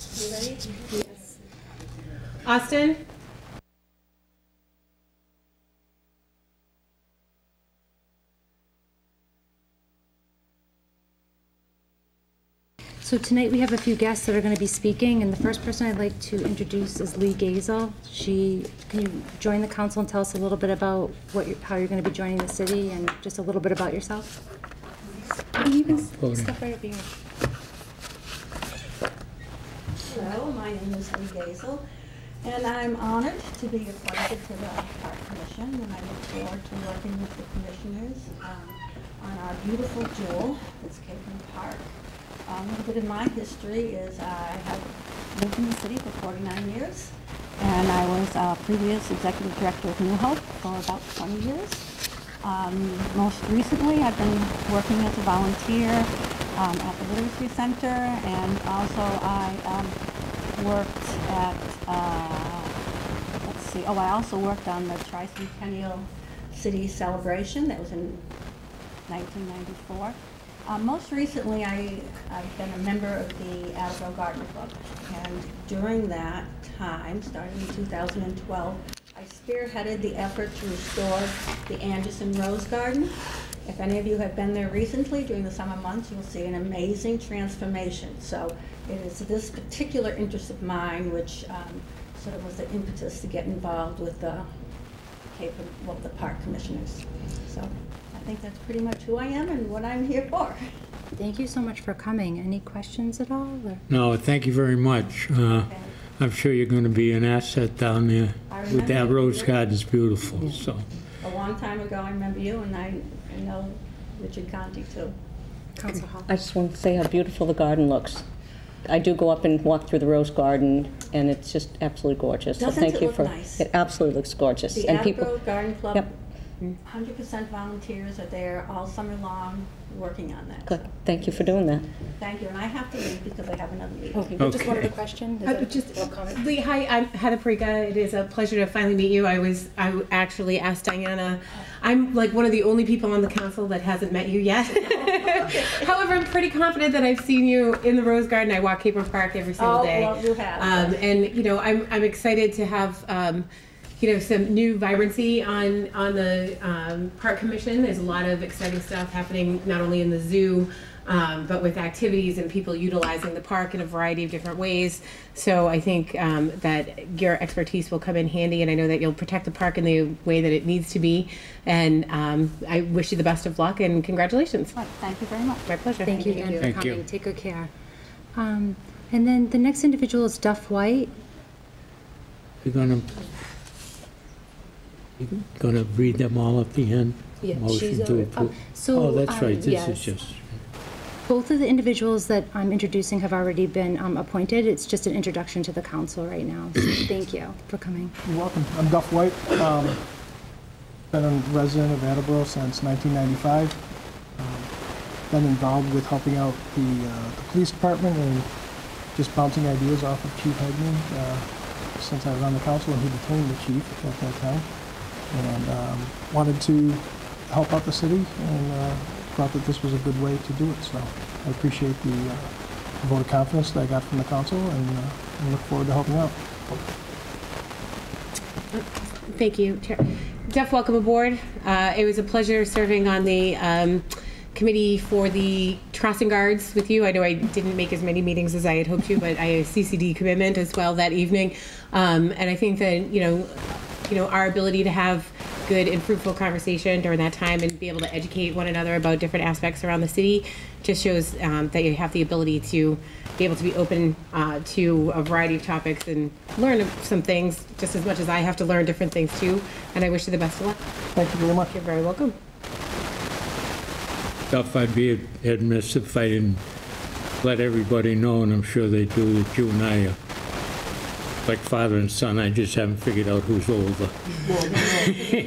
You ready? Yes. Austin? So tonight we have a few guests that are going to be speaking, and the first person I'd like to introduce is Lee Gazel. Can you join the council and tell us a little bit about how you're going to be joining the city and just a little bit about yourself? You can step right up here. Hello, my name is Lee Gazel, and I'm honored to be appointed to the Park Commission, and I look forward to working with the commissioners on our beautiful jewel, that's Capron Park. A little bit of my history is I have lived in the city for 49 years, and I was previous executive director of New Hope for about 20 years. Most recently, I've been working as a volunteer at the Literacy Center, and also I worked at, I also worked on the Tricentennial City Celebration that was in 1994. Most recently, I've been a member of the Attleboro Garden Club, and during that time, starting in 2012, I spearheaded the effort to restore the Anderson Rose Garden. If any of you have been there recently during the summer months, you'll see an amazing transformation. So it is this particular interest of mine which sort of was the impetus to get involved with the park commissioners. So I think that's pretty much who I am and what I'm here for. Thank you so much for coming. Any questions at all? Or? No, thank you very much. Okay. I'm sure you're going to be an asset down there. With that rose garden's beautiful. Yeah. So A long time ago, I remember you, and I know Richard Conti too. Council Hall. I just want to say how beautiful the garden looks. I do go up and walk through the rose garden, and it's just absolutely gorgeous. Doesn't so thank it you look for nice? It absolutely looks gorgeous. The and Attleboro Garden Club, Yep. 100% volunteers are there all summer long working on that. Good. Thank you for doing that. Thank you, and I have to leave because I have another meeting. Okay. Just one other question. Lee, hi, I'm Heather Parika. It is a pleasure to finally meet you. I actually asked Diana. I'm like one of the only people on the council that hasn't met you yet. However, I'm pretty confident that I've seen you in the Rose Garden. I walk Capron Park every single day. Oh, well, you have. And you know, I'm excited to have you know, some new vibrancy on the Park Commission. There's a lot of exciting stuff happening, not only in the zoo, but with activities and people utilizing the park in a variety of different ways. So I think that your expertise will come in handy, and I know that you'll protect the park in the way that it needs to be. And I wish you the best of luck and congratulations. Thank you very much. My pleasure. Thank you again for Thank coming. you. Take good care. And then the next individual is Duff White. you're going to read them all at the end? Yeah, Motion to approve. So, Oh, that's right. This yes. is just... Both of the individuals that I'm introducing have already been appointed. It's just an introduction to the council right now. So thank you for coming. You're welcome. I'm Duff White. Been a resident of Attleboro since 1995. Been involved with helping out the police department and just bouncing ideas off of Chief Hegman since I was on the council, and he became the chief at that time. And wanted to help out the city, and thought that this was a good way to do it. So I appreciate the vote of confidence that I got from the council, and look forward to helping out. Thank you, Chair. Jeff, welcome aboard. It was a pleasure serving on the committee for the crossing guards with you. I know I didn't make as many meetings as I had hoped to, but I had a CCD commitment as well that evening. And I think that, you know, our ability to have good and fruitful conversation during that time and be able to educate one another about different aspects around the city just shows that you have the ability to be able to be open to a variety of topics and learn some things just as much as I have to learn different things too. And I wish you the best of luck. Thank you very much. You're very welcome. Stuff I'd be amiss if I didn't let everybody know, and I'm sure they do, that you and I are like father and son. I just haven't figured out who's older.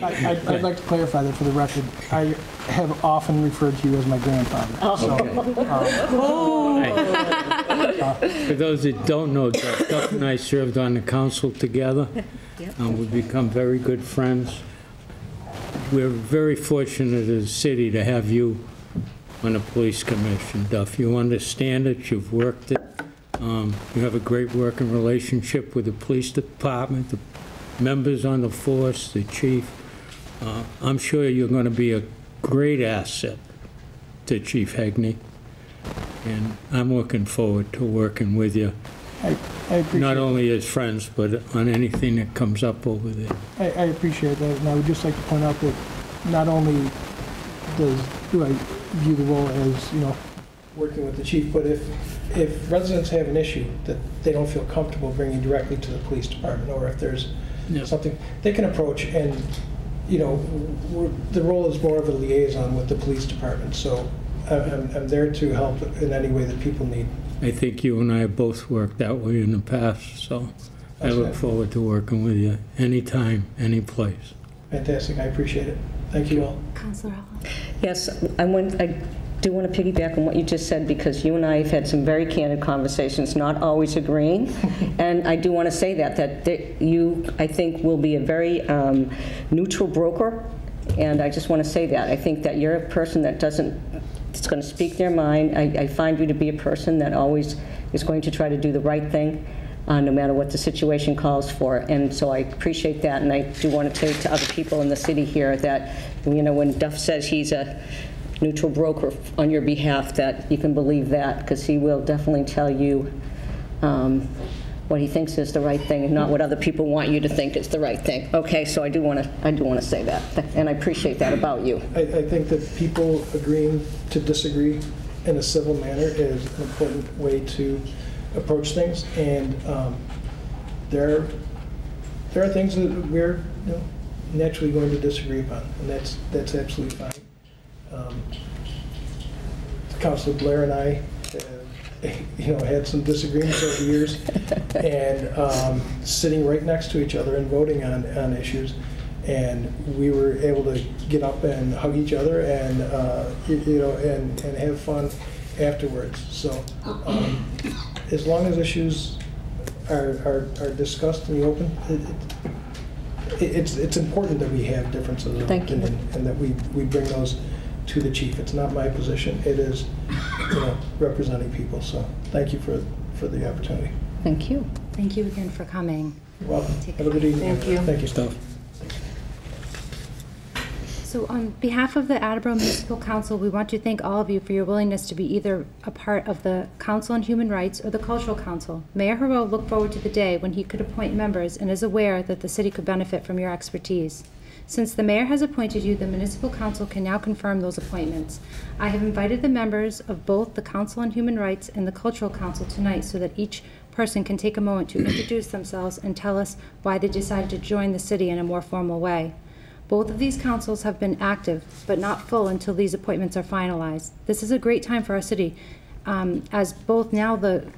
I'd like to clarify that for the record. I have often referred to you as my grandfather. For those that don't know, Duff and I served on the council together. We've become very good friends. We're very fortunate as a city to have you on the police commission, Duff. You understand it, you've worked it. You have a great working relationship with the police department, the members on the force, the chief. I'm sure you're going to be a great asset to Chief Hegney, and I'm looking forward to working with you, I appreciate not only as friends, but on anything that comes up over there. I appreciate that, and I would just like to point out that not only do I view the role as, working with the chief, but if residents have an issue that they don't feel comfortable bringing directly to the police department, or if there's something, they can approach, and, the role is more of a liaison with the police department, so I'm there to help in any way that people need. I think you and I have both worked that way in the past, so I look forward to working with you anytime, any place. Fantastic, I appreciate it. Thank you all. Councilor Hall. Yes, I do want to piggyback on what you just said, because you and I have had some very candid conversations, not always agreeing. And I do want to say that you, I think, will be a very neutral broker. And I just want to say that. I think that you're a person that it's going to speak their mind. I find you to be a person that always is going to try to do the right thing, no matter what the situation calls for. And so I appreciate that. And I do want to say to other people in the city here that, when Duff says he's a neutral broker on your behalf, that you can believe that, because he will definitely tell you what he thinks is the right thing, and not what other people want you to think is the right thing. Okay, so I do want to say that, and I appreciate that about you. I think that people agreeing to disagree in a civil manner is an important way to approach things, and there are things that we're naturally going to disagree upon, and that's absolutely fine. Councilor Blair and I had some disagreements over the years, and sitting right next to each other and voting on issues, and we were able to get up and hug each other and and have fun afterwards. So as long as issues are discussed in the open, it's important that we have differences of opinion and that we bring those to the chief. It's not my position. It is representing people. So thank you for the opportunity. Thank you. Thank you again for coming. You're welcome. Have a good evening. Thank you. Thank you, Steph. So on behalf of the Attleboro Municipal Council, we want to thank all of you for your willingness to be either a part of the Council on Human Rights or the Cultural Council. Mayor Heroux looked forward to the day when he could appoint members and is aware that the city could benefit from your expertise. Since the mayor has appointed you, the Municipal Council can now confirm those appointments. I have invited the members of both the Council on Human Rights and the Cultural Council tonight so that each person can take a moment to introduce themselves and tell us why they decided to join the city in a more formal way. Both of these councils have been active, but not full until these appointments are finalized. This is a great time for our city, as both now the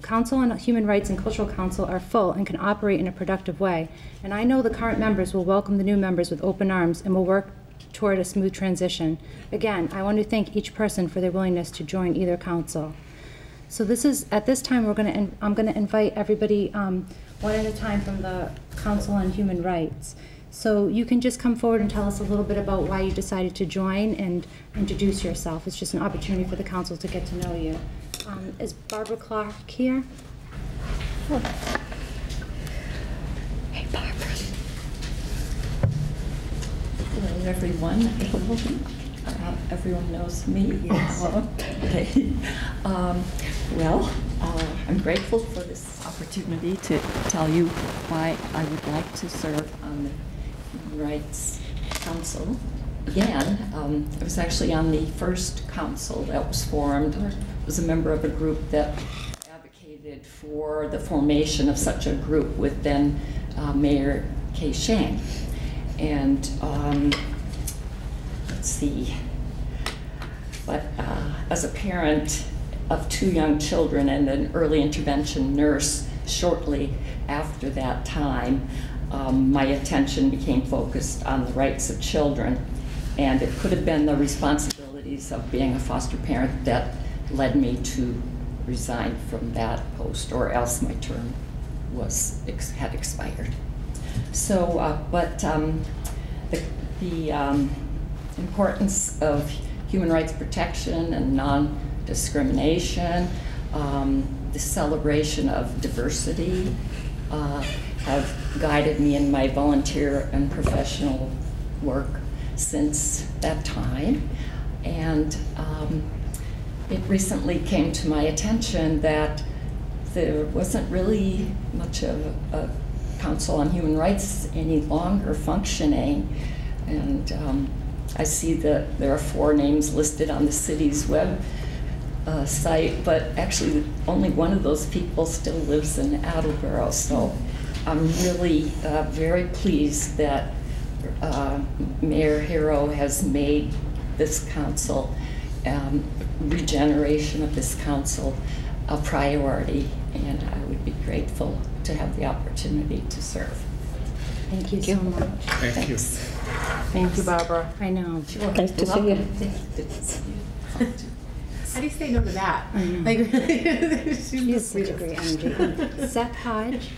Council on Human Rights and Cultural Council are full and can operate in a productive way. And I know the current members will welcome the new members with open arms and will work toward a smooth transition. Again, I want to thank each person for their willingness to join either council. So at this time, I'm going to invite everybody one at a time from the Council on Human Rights. So you can just come forward and tell us a little bit about why you decided to join and introduce yourself. It's just an opportunity for the council to get to know you. Is Barbara Clark here? Oh. Hey, Barbara. Hello, everyone. Everyone knows me. Yes. Okay. Well, I'm grateful for this opportunity to tell you why I would like to serve on the Human Rights Council. Again, I was actually on the first council that was formed. I was a member of a group that advocated for the formation of such a group with then Mayor Kay Shang. And let's see, but as a parent of 2 young children and an early intervention nurse shortly after that time, my attention became focused on the rights of children. And it could have been the responsibilities of being a foster parent that led me to resign from that post, or else my term had expired. So, the importance of human rights protection and non-discrimination the celebration of diversity have guided me in my volunteer and professional work since that time. And it recently came to my attention that there wasn't really much of a Council on Human Rights any longer functioning. And I see that there are 4 names listed on the city's web site, but actually only one of those people still lives in Attleboro. So I'm really very pleased that Mayor Hero has made this council, regeneration of this council, a priority, and I would be grateful to have the opportunity to serve. Thank you so much. Thank you. Thank you, Barbara. I know. Nice to see you. How do you say no to that? Like, She has such a great energy. Seth Hodge.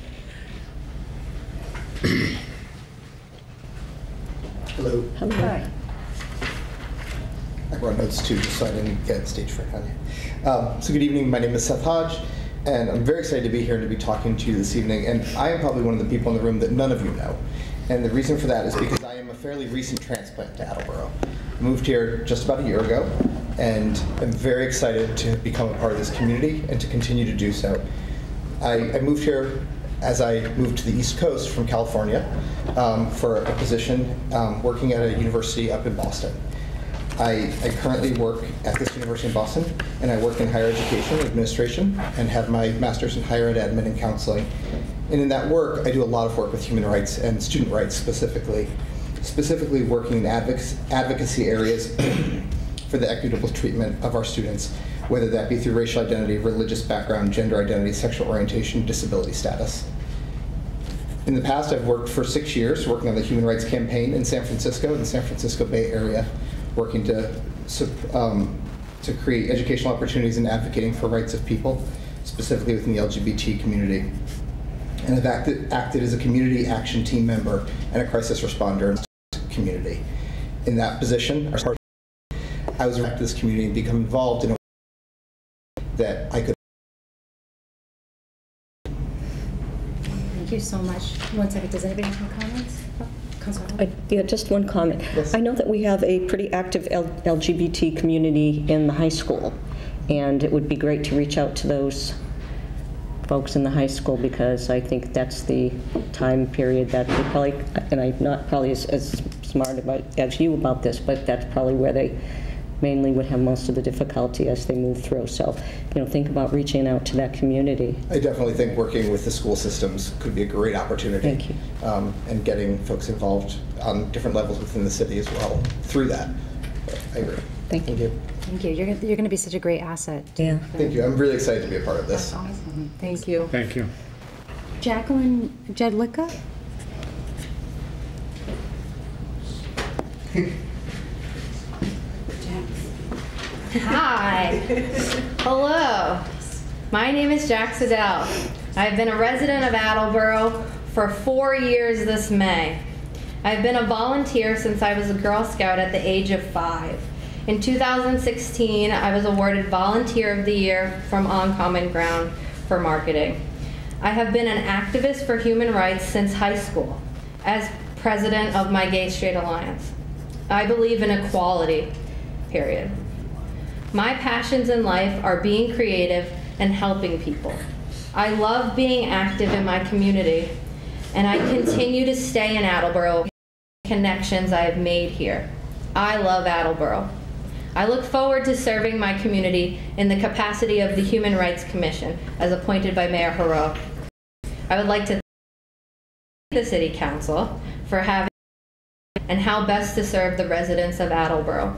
Hello. Hi. I brought notes too, just so I didn't get stage fright on you. So good evening, my name is Seth Hodge, and I'm very excited to be here and to be talking to you this evening. And I am probably one of the people in the room that none of you know. And the reason for that is because I am a fairly recent transplant to Attleboro. I moved here just about a year ago, and I'm very excited to become a part of this community and to continue to do so. I moved here as I moved to the East Coast from California for a position working at a university up in Boston. I currently work at this university in Boston, and I work in higher education administration and have my master's in higher ed admin and counseling. And in that work, I do a lot of work with human rights and student rights specifically working in advocacy areas for the equitable treatment of our students, whether that be through racial identity, religious background, gender identity, sexual orientation, disability status. In the past, I've worked for 6 years working on the Human Rights Campaign in San Francisco, in the San Francisco Bay Area, working to create educational opportunities and advocating for rights of people, specifically within the LGBT community. And I've acted as a community action team member and a crisis responder in the community. In that position, I was directed to this community and become involved in a way that I could. Thank you so much. One second, does anybody have any comments? Yeah, just one comment. Yes. I know that we have a pretty active LGBT community in the high school, and it would be great to reach out to those folks in the high school, because I think that's the time period that they probably, and I'm not probably as smart about as you about this, but that's probably where they mainly would have most of the difficulty as they move through. So, think about reaching out to that community. I definitely think working with the school systems could be a great opportunity. Thank you. And getting folks involved on different levels within the city as well through that. I agree. Thank you. Thank you. You're going to be such a great asset. Yeah. Thank you. I'm really excited to be a part of this. That's awesome. thank you. Thank you. Jacqueline Jedlicka? Hi. Hello. My name is Jack Siddell. I've been a resident of Attleboro for 4 years this May. I've been a volunteer since I was a Girl Scout at the age of 5. In 2016, I was awarded Volunteer of the Year from On Common Ground for marketing. I have been an activist for human rights since high school as president of my Gay Straight Alliance. I believe in equality, period. My passions in life are being creative and helping people. I love being active in my community, and I continue to stay in Attleboro with the connections I have made here. I love Attleboro. I look forward to serving my community in the capacity of the Human Rights Commission as appointed by Mayor Hero. I would like to thank the City Council for having and how best to serve the residents of Attleboro.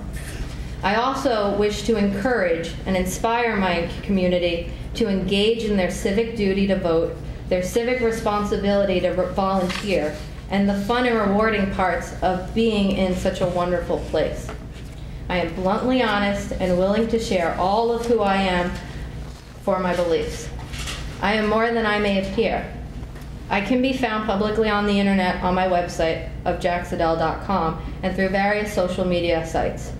I also wish to encourage and inspire my community to engage in their civic duty to vote, their civic responsibility to volunteer, and the fun and rewarding parts of being in such a wonderful place. I am bluntly honest and willing to share all of who I am for my beliefs. I am more than I may appear. I can be found publicly on the internet on my website of jacksidell.com and through various social media sites.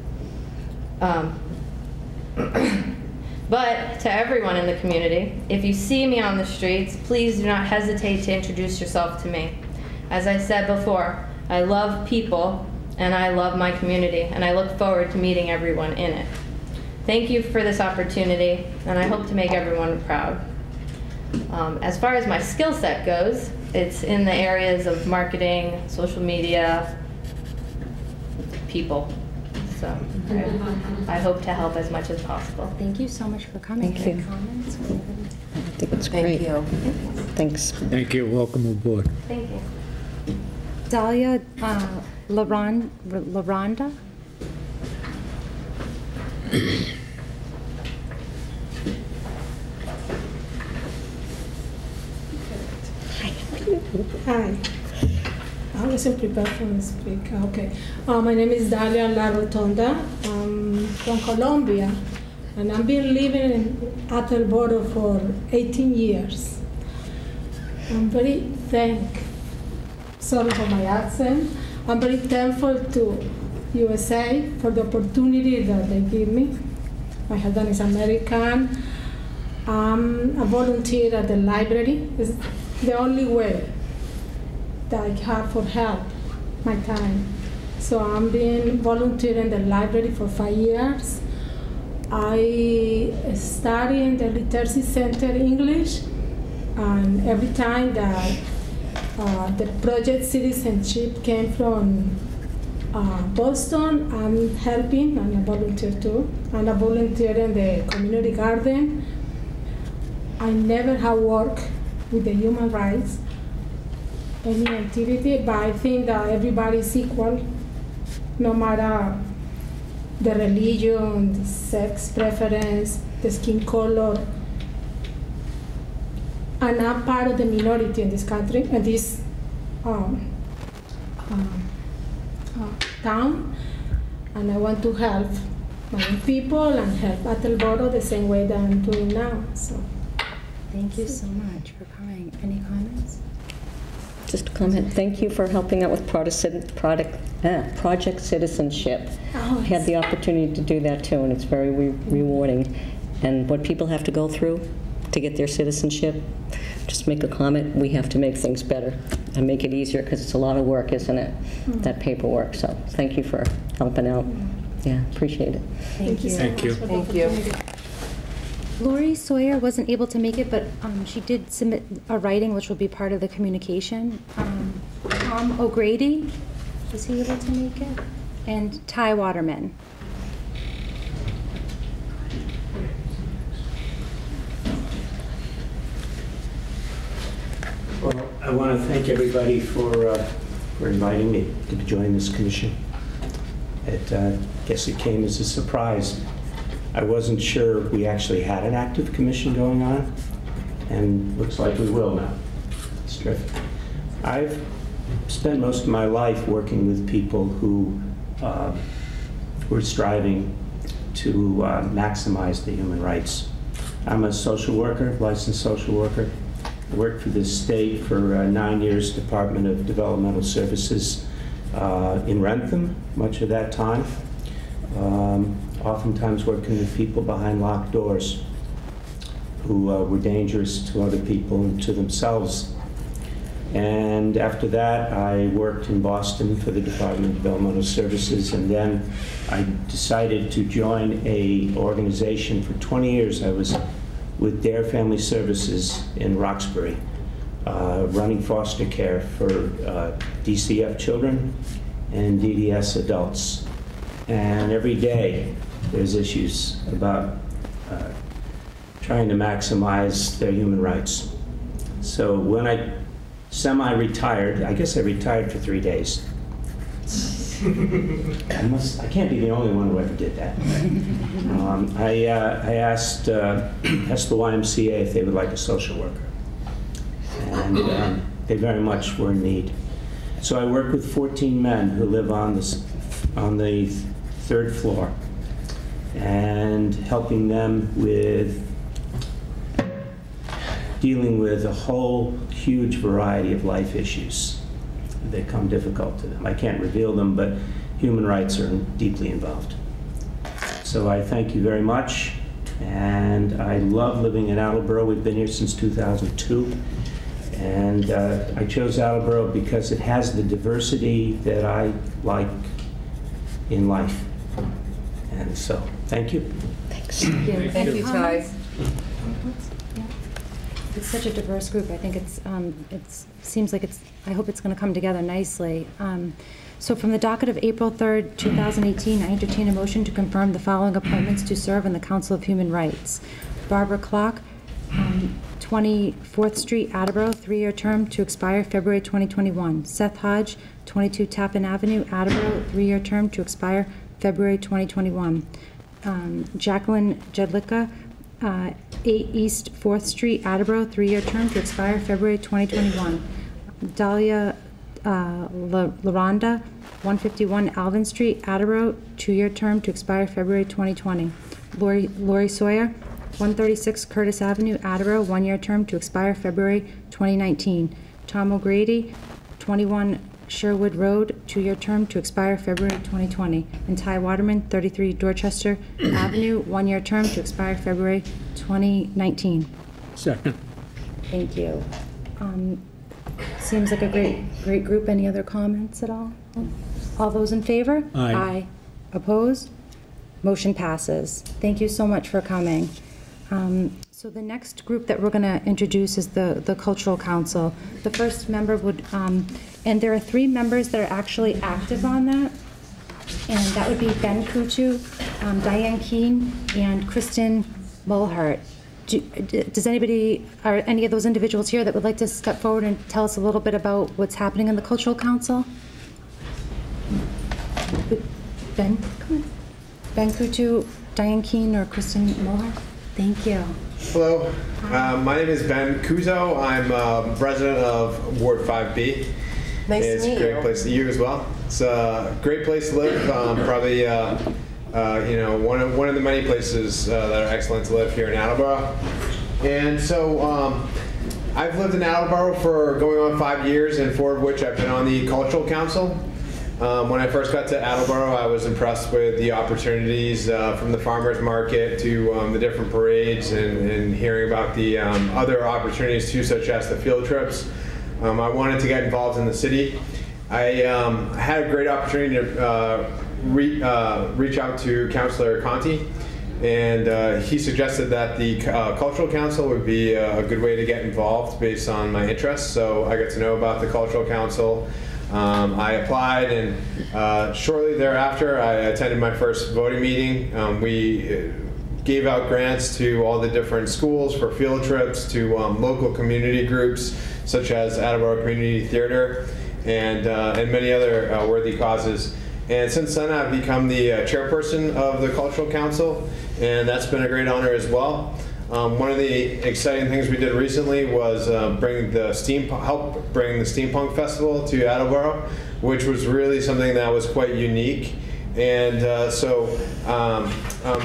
But to everyone in the community, if you see me on the streets, please do not hesitate to introduce yourself to me. As I said before, I love people and I love my community, and I look forward to meeting everyone in it. Thank you for this opportunity, and I hope to make everyone proud. As far as my skill set goes, it's in the areas of marketing, social media, people. So I hope to help as much as possible. Thank you so much for coming. Thank you. Any comments? I think it's great. Thank you. Thanks. Thank you, welcome aboard. Thank you. Dahlia LaRonda? Hi. I wasn't prepared for the speak. Okay. My name is Dalia La Rotonda. I'm from Colombia, and I've been living in Attleboro for 18 years. I'm very sorry for my accent. I'm very thankful to USA for the opportunity that they give me. My husband is American. I'm a volunteer at the library. It's the only way that I have for help, my time. So I'm been volunteering in the library for 5 years. I study in the Literacy Center English, and every time that the project citizenship came from Boston, I'm helping, and I volunteer too. And I volunteer in the community garden. I never have worked with the human rights, any activity, but I think that everybody is equal, no matter the religion, the sex preference, the skin color. And I'm part of the minority in this country, in this town, and I want to help my own people and help Attleboro the same way that I'm doing now. So, Thank you so much for coming. Any comments? Just a comment. Thank you for helping out with project citizenship. Oh, I had the opportunity to do that too, and it's very rewarding. And what people have to go through to get their citizenship, just make a comment. We have to make things better and make it easier, because it's a lot of work, isn't it? That paperwork. So thank you for helping out. Yeah, appreciate it. Thank you. Thank you. Thank you. Lori Sawyer wasn't able to make it, but she did submit a writing, which will be part of the communication. Tom O'Grady, was he able to make it? And Ty Waterman. Well, I want to thank everybody for inviting me to join this commission. I guess it came as a surprise. I wasn't sure we actually had an active commission going on, and looks like we will now. It's terrific. I've spent most of my life working with people who were striving to maximize the human rights. I'm a social worker, licensed social worker. I worked for this state for 9 years, Department of Developmental Services in Rentham, much of that time. Oftentimes working with people behind locked doors who were dangerous to other people and to themselves. And after that, I worked in Boston for the Department of Developmental Services, and then I decided to join an organization. For 20 years, I was with Dare Family Services in Roxbury, running foster care for DCF children and DDS adults. And every day, there's issues about trying to maximize their human rights. So when I semi-retired, I guess I retired for 3 days. I can't be the only one who ever did that. I asked the YMCA if they would like a social worker, and they very much were in need. So I work with 14 men who live on the 3rd floor, and helping them with dealing with a whole huge variety of life issues that come difficult to them. I can't reveal them, but human rights are deeply involved. So I thank you very much. And I love living in Attleboro. We've been here since 2002. And I chose Attleboro because it has the diversity that I like in life. And so, thank you. Thanks. Thank you, Ty. It's such a diverse group. I think seems like I hope it's going to come together nicely. So from the docket of April 3rd, 2018, I entertain a motion to confirm the following appointments to serve on the Council of Human Rights. Barbara Clark, 24th Street, Attleboro, 3-year term to expire February 2021. Seth Hodge, 22 Tappan Avenue, Attleboro, 3-year term to expire February 2021. Jacqueline Jedlicka, 8 East 4th Street, Attleboro, 3-year term to expire February 2021. Dahlia LaRonda, 151 Alvin Street, Attleboro, 2-year term to expire February 2020. Lori Sawyer, 136 Curtis Avenue, Attleboro, 1-year term to expire February 2019. Tom O'Grady, 21 Sherwood Road, 2-year term to expire February 2020. And Ty Waterman, 33 Dorchester Avenue, 1-year term to expire February 2019. Second. Thank you. Seems like a great group. Any other comments at all? All those in favor? Aye. Aye. Opposed? Motion passes. Thank you so much for coming. So the next group that we're going to introduce is the Cultural Council. The first member would, and there are 3 members that are actually active on that, and that would be Ben Kuchu, Diane Keene, and Kristen Mulhart. Does anybody, or any of those individuals here that would like to step forward and tell us a little bit about what's happening in the Cultural Council? Ben, come on. Ben Kuchu, Diane Keene, or Kristen Mulhart? Thank you. Hello, my name is Ben Kuzo. I'm resident of Ward 5B. Nice it's to meet a great you. place to you as well. It's a great place to live. Probably, one of the many places that are excellent to live here in Attleboro. And so I've lived in Attleboro for going on 5 years, and 4 of which I've been on the Cultural Council. When I first got to Attleboro, I was impressed with the opportunities from the farmers market to the different parades and hearing about the other opportunities too, such as the field trips. I wanted to get involved in the city. I had a great opportunity to reach out to Councilor Conti, and he suggested that the Cultural Council would be a good way to get involved based on my interests. So I got to know about the Cultural Council. I applied, and shortly thereafter I attended my first voting meeting. We gave out grants to all the different schools for field trips, to local community groups such as Attleboro Community Theater and many other worthy causes. And since then I've become the chairperson of the Cultural Council, and that's been a great honor as well. One of the exciting things we did recently was help bring the Steampunk Festival to Attleboro, which was really something that was quite unique. And so I'm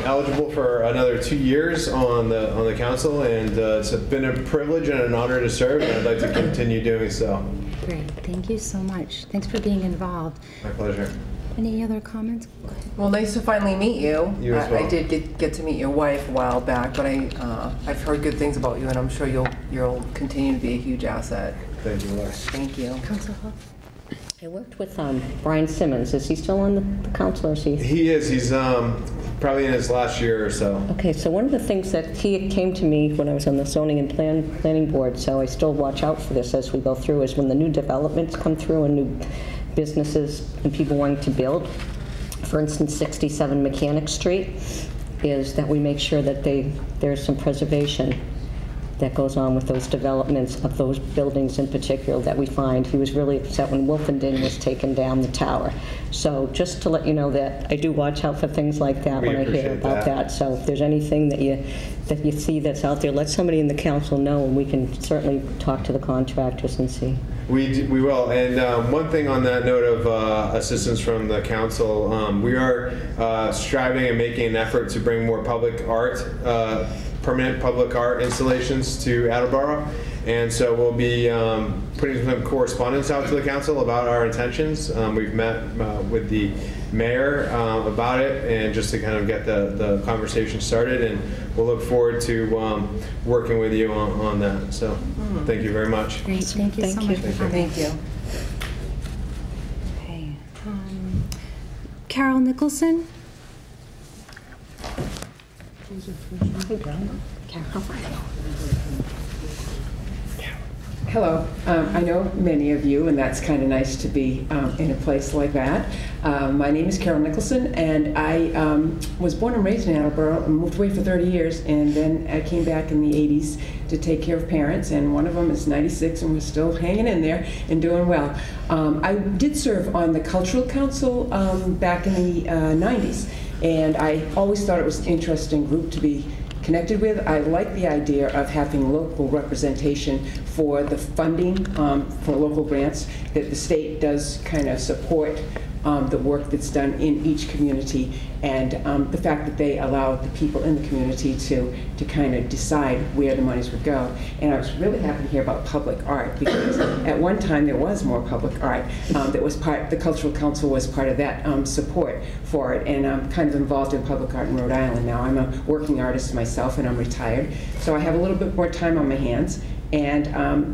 eligible for another 2 years on the council, and it's been a privilege and an honor to serve, and I'd like to continue doing so. Great. Thank you so much. Thanks for being involved. My pleasure. Any other comments? Go ahead. Well, nice to finally meet you. You as well. I did get to meet your wife a while back, but I've heard good things about you, and I'm sure you'll continue to be a huge asset. Thank you, Laura. Thank you. Councilor Hall? I worked with Brian Simmons. Is he still on the council, or is he? He is. He's probably in his last year or so. Okay, so one of the things that he came to me when I was on the zoning and planning board, so I still watch out for this as we go through, is when the new developments come through and new businesses and people wanting to build. For instance, 67 Mechanic Street, is that we make sure that there's some preservation that goes on with those developments of those buildings in particular that we find. He was really upset when Wolfenden was taken down the tower. So just to let you know that I do watch out for things like that when I hear about that. So if there's anything that you see that's out there, let somebody in the council know, and we can certainly talk to the contractors and see. We will. And one thing on that note of assistance from the council, we are striving and making an effort to bring more public art permanent public art installations to Attleboro. And so we'll be putting some correspondence out to the council about our intentions. We've met with the mayor about it, and just to kind of get the conversation started, and we'll look forward to working with you on that. So thank you very much. Great, thank you so much for coming. Thank you. Okay. Carol Nicholson? Hello. I know many of you, and that's kind of nice to be in a place like that. My name is Carol Nicholson, and I was born and raised in Attleboro and moved away for 30 years, and then I came back in the 80s to take care of parents, and one of them is 96 and we're still hanging in there and doing well. I did serve on the Cultural Council back in the 90s, and I always thought it was an interesting group to be connected with. I like the idea of having local representation for the funding for local grants, that the state does kind of support the work that's done in each community, and the fact that they allow the people in the community to kind of decide where the monies would go. And I was really happy to hear about public art, because at one time there was more public art that was the Cultural Council was part of that support for it, and I'm kind of involved in public art in Rhode Island now. I'm a working artist myself, and I'm retired, so I have a little bit more time on my hands. And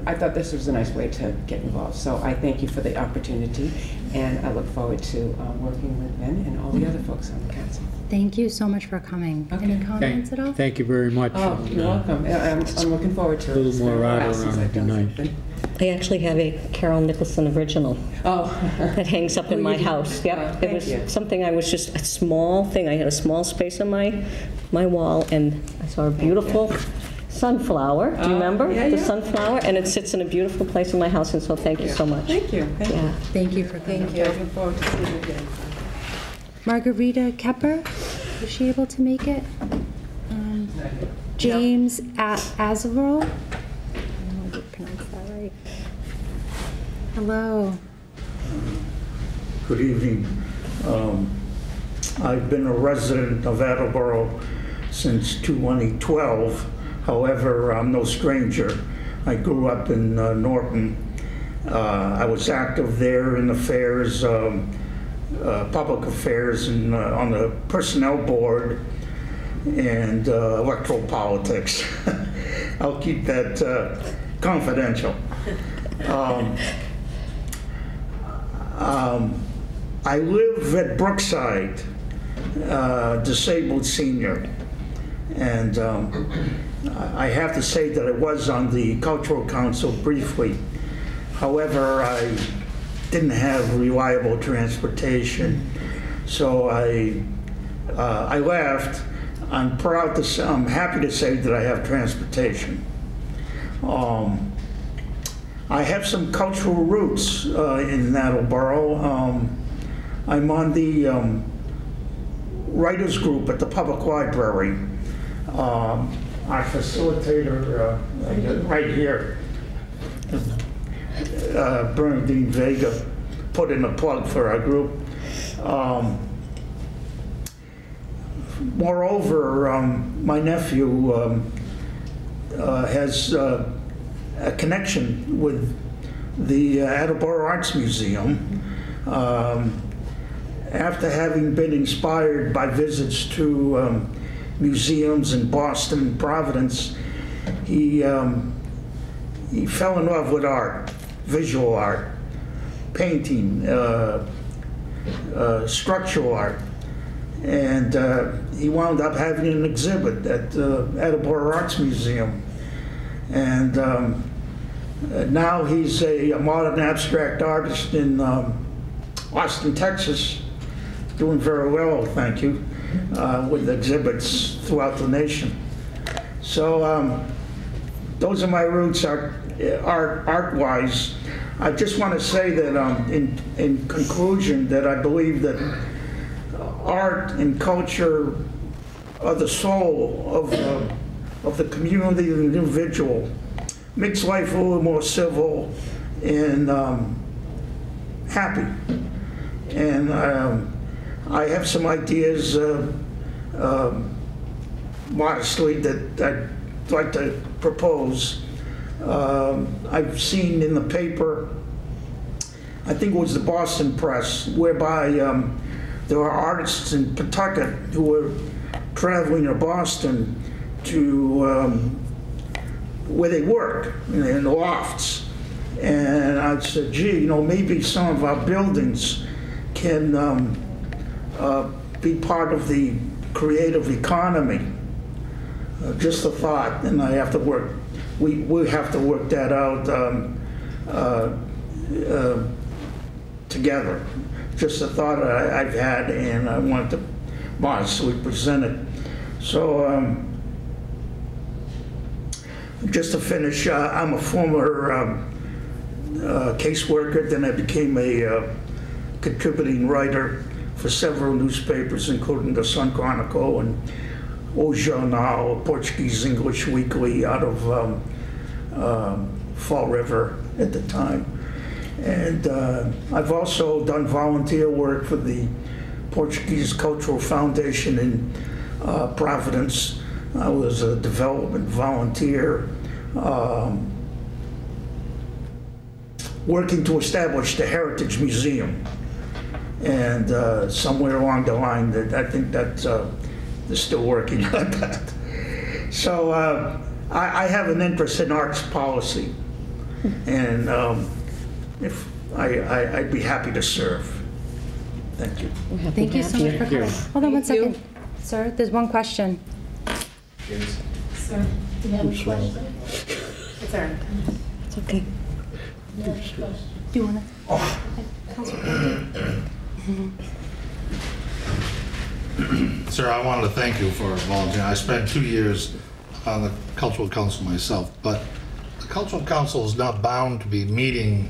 I thought this was a nice way to get involved. So I thank you for the opportunity, and I look forward to working with Ben and all the other folks on the council. Thank you so much for coming. Okay. Any comments at all? Thank you very much. Oh, you're welcome. I'm looking forward to it. A little more art around would be nice. I actually have a Carol Nicholson original Oh. that hangs up in Oh, my you do? house. Yep, Thank it was you. something I was just a small thing. I had a small space on my wall, and I saw a beautiful sunflower. Do you remember yeah, the yeah. sunflower? And it sits in a beautiful place in my house, and so thank you so much. Thank you. Yeah. Thank you for coming. Thank you. I look forward to seeing you again. Margarita Kepper, was she able to make it? James Attleboro? I don't know if I pronounced that right. Hello. Good evening. I've been a resident of Attleboro since 2012. However, I'm no stranger. I grew up in Norton. I was active there in affairs, public affairs, and on the personnel board and electoral politics. I'll keep that confidential. I live at Brookside, disabled senior, and I have to say that I was on the Cultural Council briefly. However, I didn't have reliable transportation, so I left. I'm happy to say that I have transportation. I have some cultural roots in Attleboro. I'm on the writers group at the public library. Our facilitator right here, Bernadine Vega, put in a plug for our group. Moreover, my nephew has a connection with the Attleboro Arts Museum. After having been inspired by visits to museums in Boston and Providence, he fell in love with art, visual art, painting, structural art, and he wound up having an exhibit at the Attleboro Arts Museum. And now he's a modern abstract artist in Austin, Texas, doing very well, thank you, with exhibits throughout the nation. So those are my roots art-wise. I just want to say that in conclusion that I believe that art and culture are the soul of the community and the individual. Makes life a little more civil and happy. And I have some ideas modestly that I'd like to propose. I've seen in the paper, I think it was the Boston Press, whereby there are artists in Pawtucket who were traveling to Boston to where they work, in the lofts. And I said, gee, maybe some of our buildings can be part of the creative economy. Just a thought, and I have to work, we have to work that out together. Just a thought I've had, and I wanted to modestly present it. So, just to finish, I'm a former caseworker, then I became a contributing writer for several newspapers, including the Sun Chronicle and O Jornal, a Portuguese English weekly out of Fall River at the time. And I've also done volunteer work for the Portuguese Cultural Foundation in Providence. I was a development volunteer working to establish the Heritage Museum. And somewhere along the line, that I think that they're still working on that. So I have an interest in arts policy, and if I'd be happy to serve. Thank you. Thank you so much for coming. Hold on one second. Sir, there's one question. Sir, do you have a question? It's all right. It's okay. Do you want to? Sir, I wanted to thank you for volunteering. I spent 2 years on the Cultural Council myself, but the Cultural Council is not bound to be meeting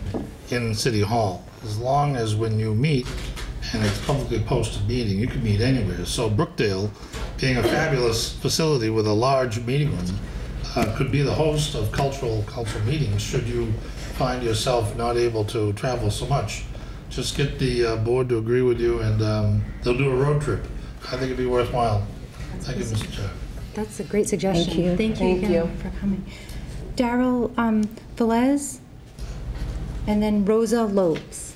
in City Hall. As long as when you meet, and it's publicly posted meeting, you can meet anywhere. So Brookdale, being a fabulous facility with a large meeting room, could be the host of cultural council meetings should you find yourself not able to travel so much. Just get the board to agree with you, and they'll do a road trip. I think it'd be worthwhile. Thank you, Mr. Chair. That's a great suggestion. Thank you. Thank you again for coming. Daryl Velez, and then Rosa Lopes.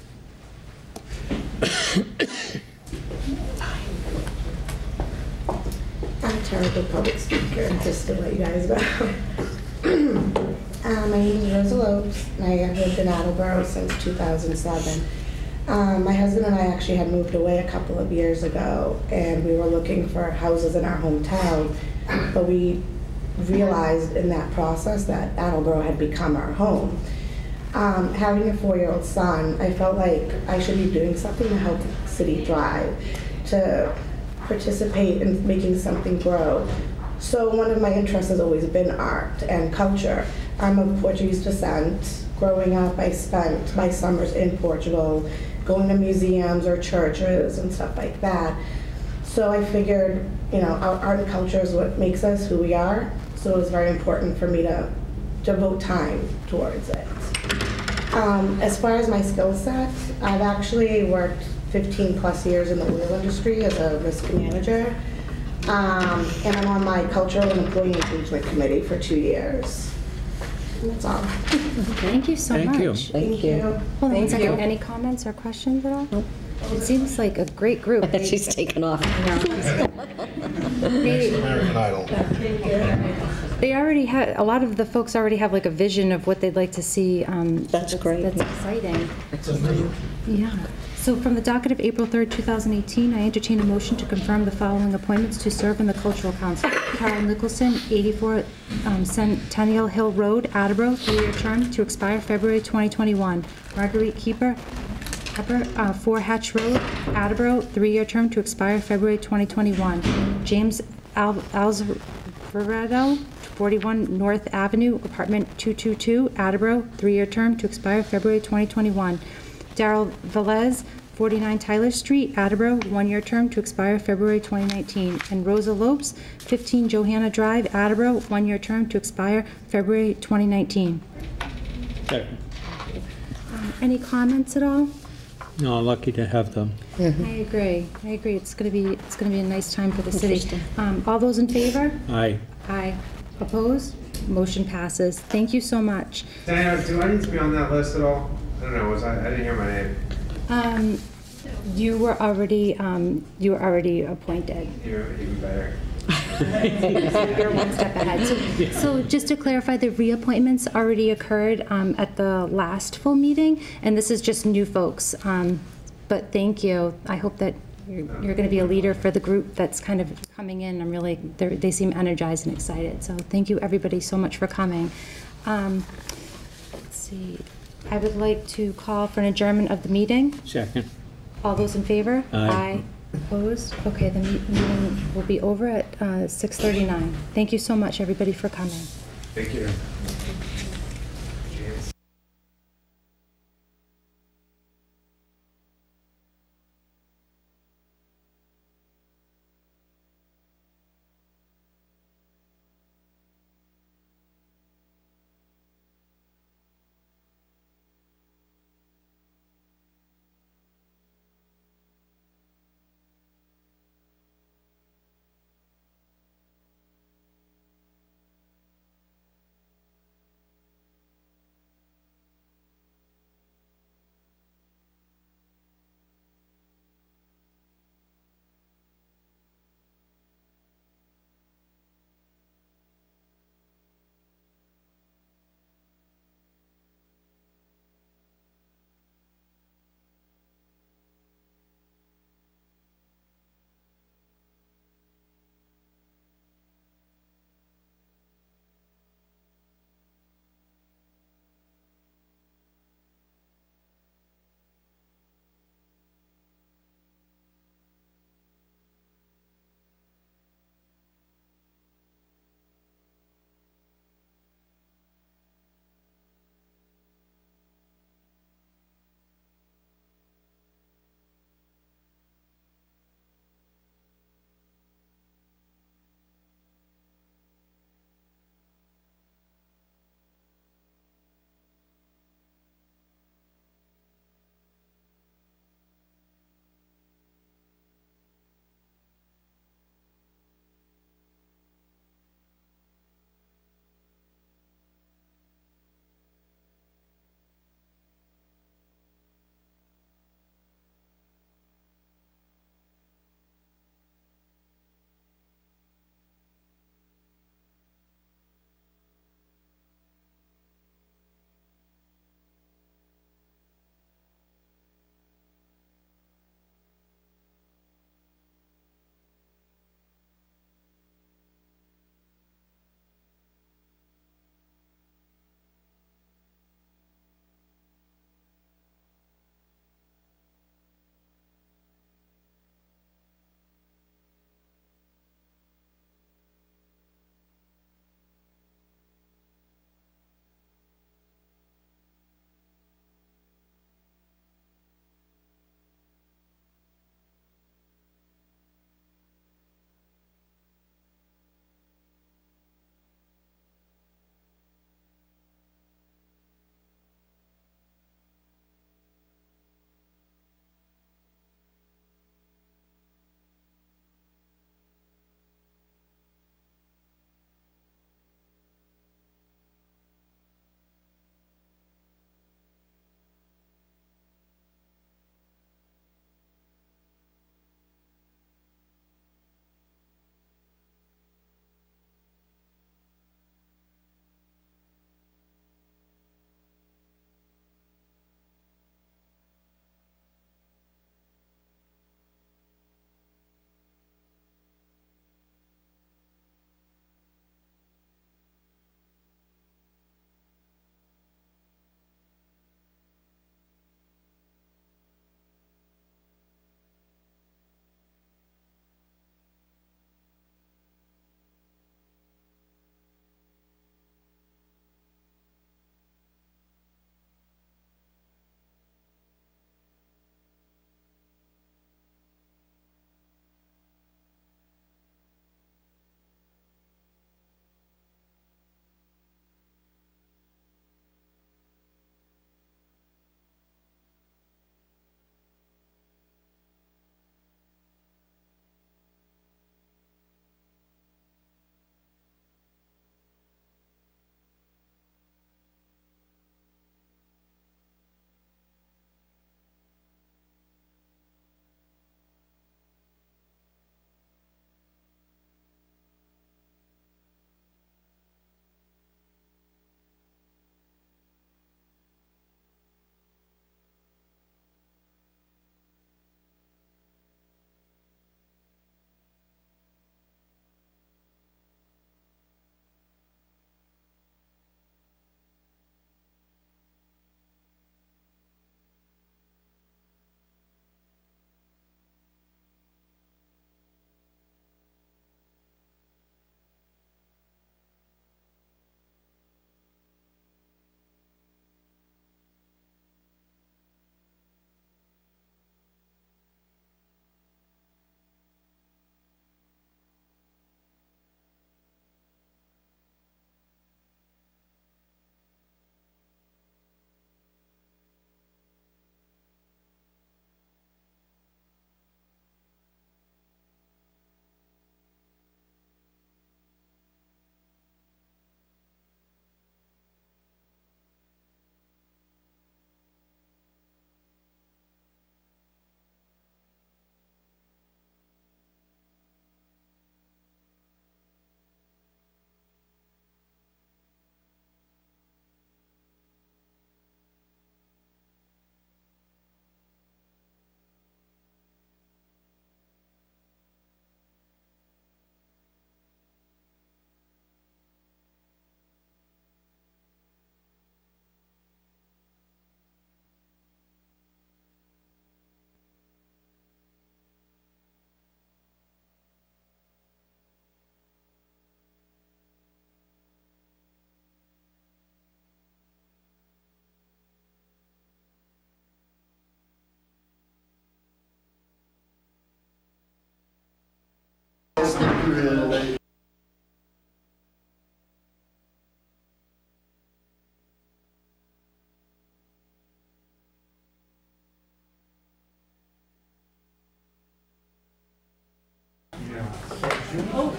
I'm a terrible public speaker, just to let you guys know. My name is Rosa Lopes, and I have lived in Attleboro since 2007. My husband and I actually had moved away a couple of years ago, and we were looking for houses in our hometown, but we realized in that process that Attleboro had become our home. Having a 4-year-old son, I felt like I should be doing something to help the city thrive, to participate in making something grow. So one of my interests has always been art and culture. I'm of Portuguese descent. Growing up, I spent my summers in Portugal, going to museums or churches and stuff like that. So I figured, our art and culture is what makes us who we are. So it was very important for me to devote time towards it. As far as my skill set, I've actually worked 15 plus years in the oil industry as a risk manager. And I'm on my Cultural and Employee Engagement Committee for 2 years. And that's all. Thank you so much. Thank you. Thank you. Hold on one second. Any comments or questions at all? Nope. It seems like a great group. She's taken off. American Idol. They already had, a lot of the folks already have like a vision of what they'd like to see. That's great. That's exciting. Yeah. So from the docket of April 3rd, 2018, I entertain a motion to confirm the following appointments to serve on the Cultural Council. Carol Nicholson, 84 Centennial Hill Road, Attleboro, 3-year term to expire February 2021. Marguerite Pepper, 4 Hatch Road, Attleboro, 3-year term to expire February 2021. James Alvarado, 41 North Avenue, apartment 222, Attleboro, 3-year term to expire February 2021. Daryl Velez, 49 Tyler Street, Attleboro, 1-year term to expire February 2019. And Rosa Lopes, 15 Johanna Drive, Attleboro, 1-year term to expire February 2019. Okay. Any comments at all? No, lucky to have them. I agree. It's gonna be a nice time for the city. All those in favor? Aye. Aye. Opposed? Motion passes. Thank you so much. Diana, do I need to be on that list at all? I don't know, I didn't hear my name. You were already appointed. Even better. You're one step ahead. So just to clarify, the reappointments already occurred at the last full meeting, and this is just new folks. But thank you. I hope that you're going to be a leader for the group that's kind of coming in. They seem energized and excited. So thank you, everybody, so much for coming. Let's see. I would like to call for an adjournment of the meeting. Second. All those in favor? Aye. Opposed? Okay, the meeting will be over at 6:39. Thank you so much, everybody, for coming. Thank you.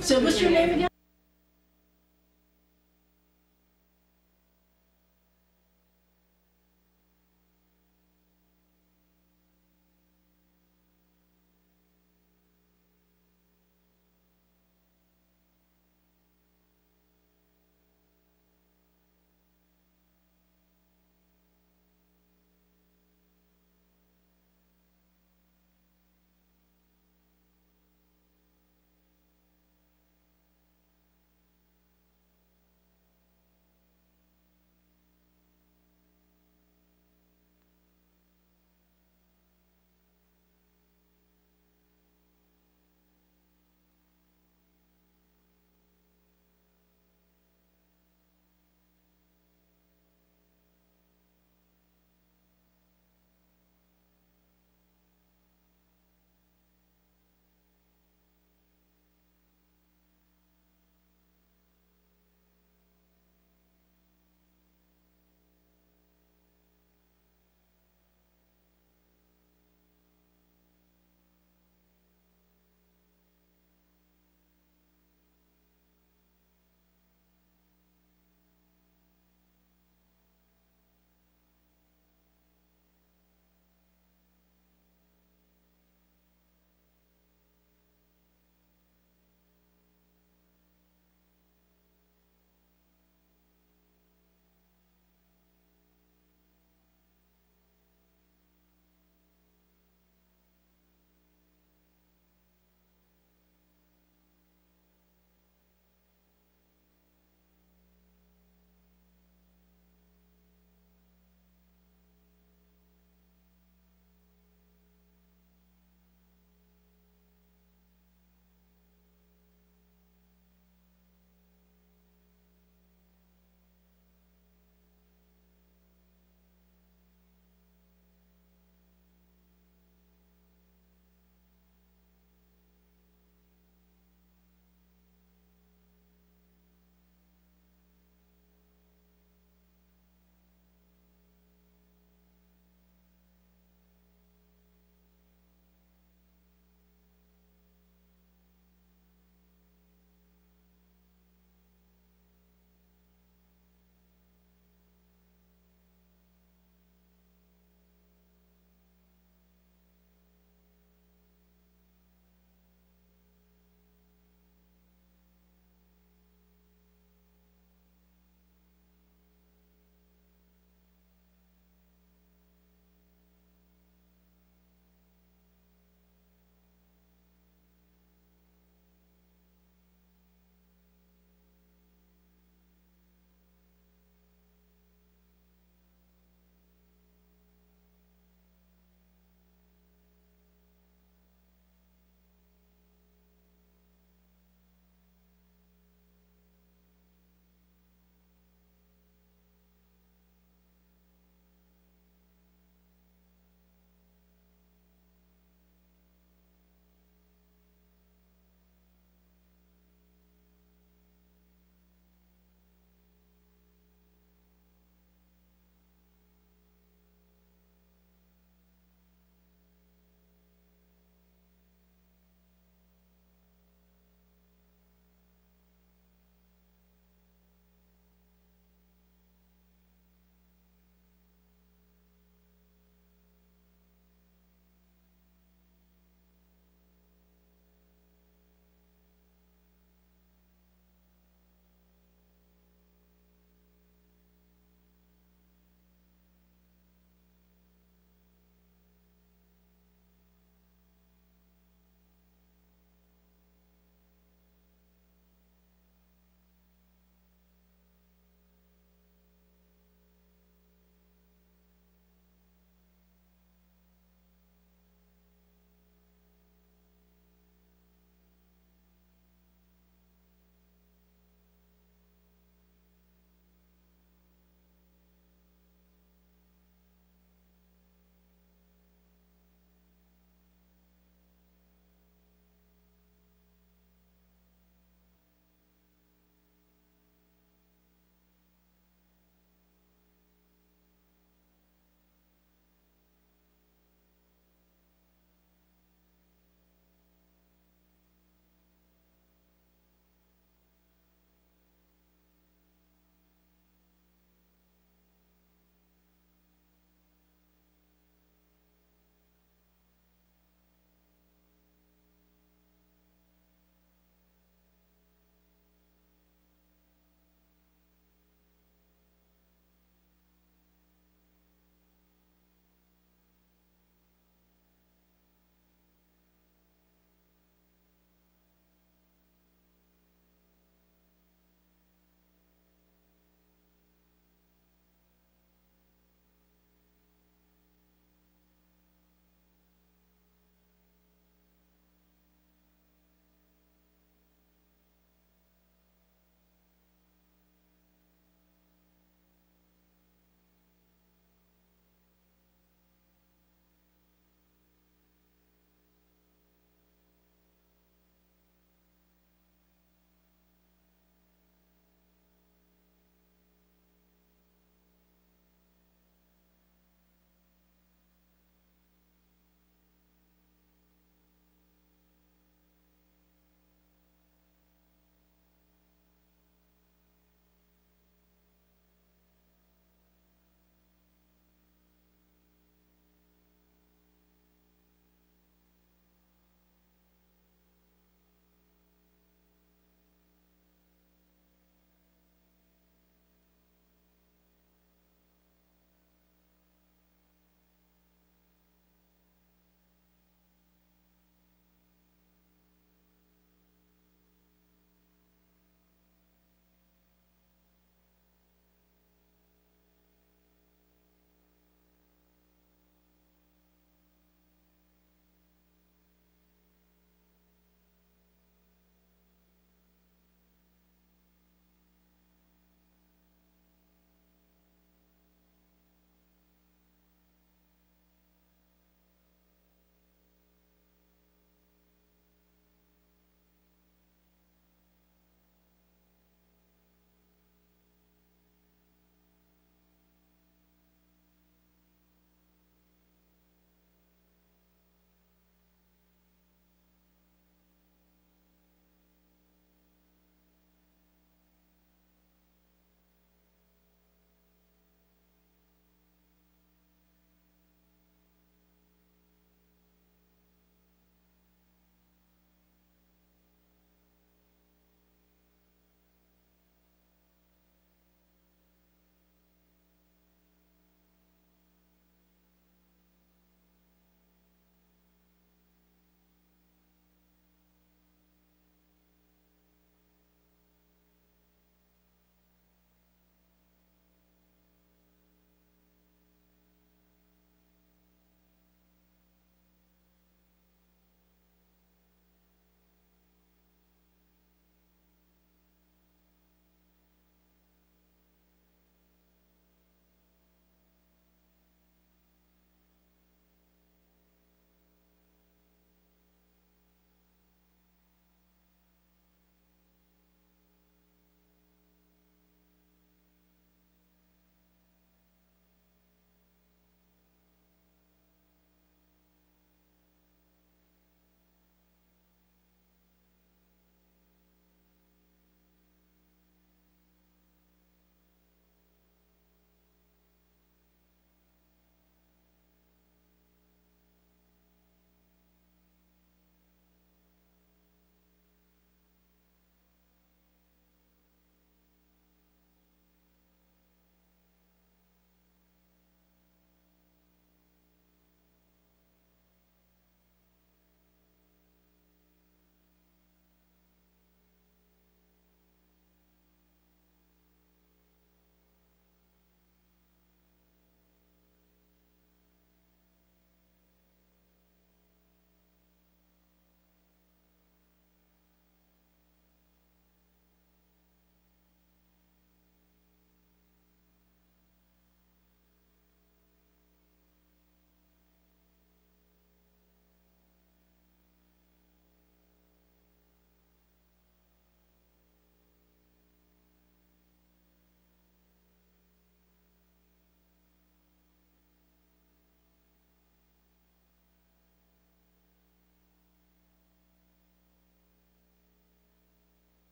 So what's your name again?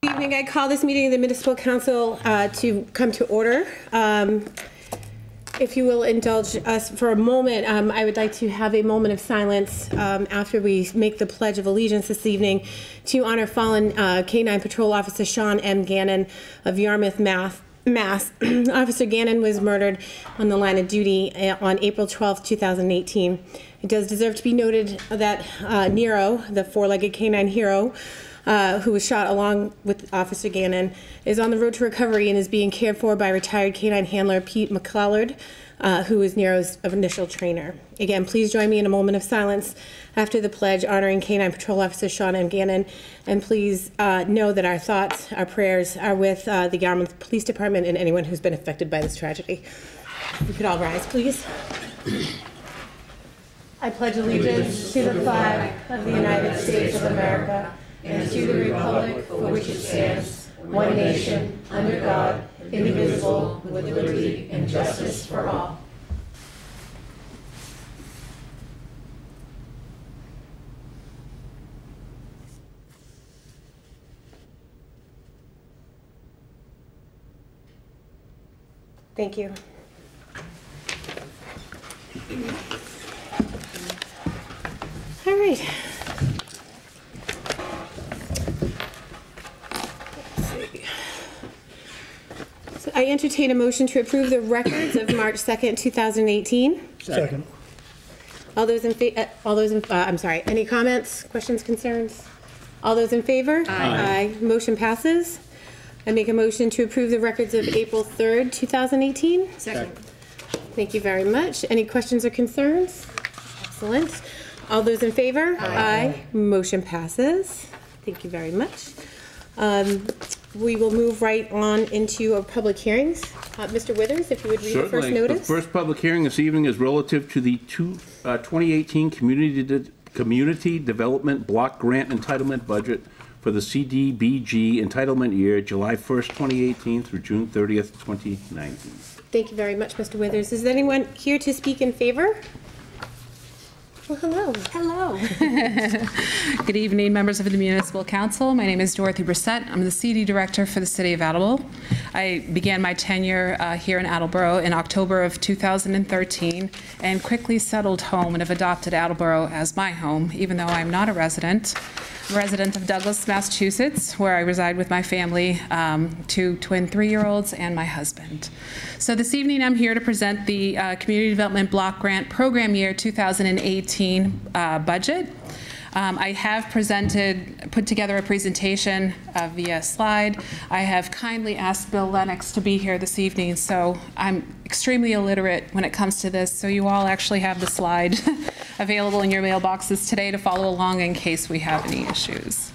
Good evening. I call this meeting of the Municipal Council to come to order. If you will indulge us for a moment, I would like to have a moment of silence after we make the Pledge of Allegiance this evening to honor fallen K-9 Patrol Officer Sean M. Gannon of Yarmouth, Mass. Officer Gannon was murdered on the line of duty on April 12, 2018. It does deserve to be noted that Nero, the four-legged K-9 hero, who was shot along with Officer Gannon, is on the road to recovery and is being cared for by retired K-9 handler Pete McClellard, who is Nero's initial trainer. Again, please join me in a moment of silence after the pledge honoring K-9 Patrol Officer Sean M. Gannon, and please know that our thoughts, our prayers are with the Yarmouth Police Department and anyone who's been affected by this tragedy. We could all rise, please. I pledge allegiance to the flag of the United States of America and to the republic for which it stands, one nation, under God, indivisible, with liberty and justice for all. Thank you. All right. I entertain a motion to approve the records of March 2nd, 2018. Second. All those in I'm sorry, any comments, questions, concerns? All those in favor? Aye. Motion passes. I make a motion to approve the records of April 3rd, 2018. Second. Thank you very much. Any questions or concerns? Excellent. All those in favor? Aye. Motion passes. Thank you very much. We will move right on into our public hearings. Mr. Withers, if you would read the first notice. The first public hearing this evening is relative to the 2018 Community Development Block Grant Entitlement Budget for the CDBG entitlement year, July 1st, 2018 through June 30th, 2019. Thank you very much, Mr. Withers. Is there anyone here to speak in favor? Well, hello. Hello. Good evening, members of the Municipal Council. My name is Dorothy Brissett. I'm the CD Director for the City of Attleboro. I began my tenure here in Attleboro in October of 2013 and quickly settled home and have adopted Attleboro as my home, even though I'm not a resident. I'm a resident of Douglas, Massachusetts, where I reside with my family, two twin 3-year-olds and my husband. So this evening I'm here to present the Community Development Block Grant Program Year 2018 budget. I have put together a presentation via slide. I have kindly asked Bill Lennox to be here this evening, so I'm extremely illiterate when it comes to this, so you all actually have the slide available in your mailboxes today to follow along in case we have any issues.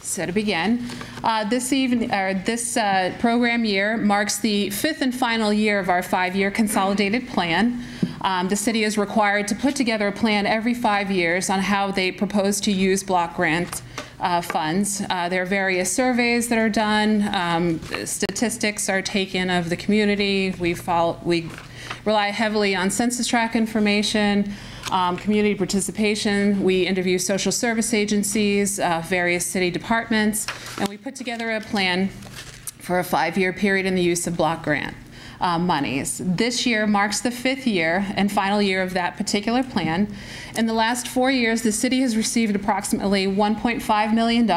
So to begin, this program year marks the 5th and final year of our 5-year consolidated plan. The city is required to put together a plan every 5 years on how they propose to use block grant funds. There are various surveys that are done. Statistics are taken of the community. We rely heavily on census tract information, community participation. We interview social service agencies, various city departments, and we put together a plan for a 5-year period in the use of block grant monies. This year marks the 5th year and final year of that particular plan. In the last 4 years, the city has received approximately $1.5 million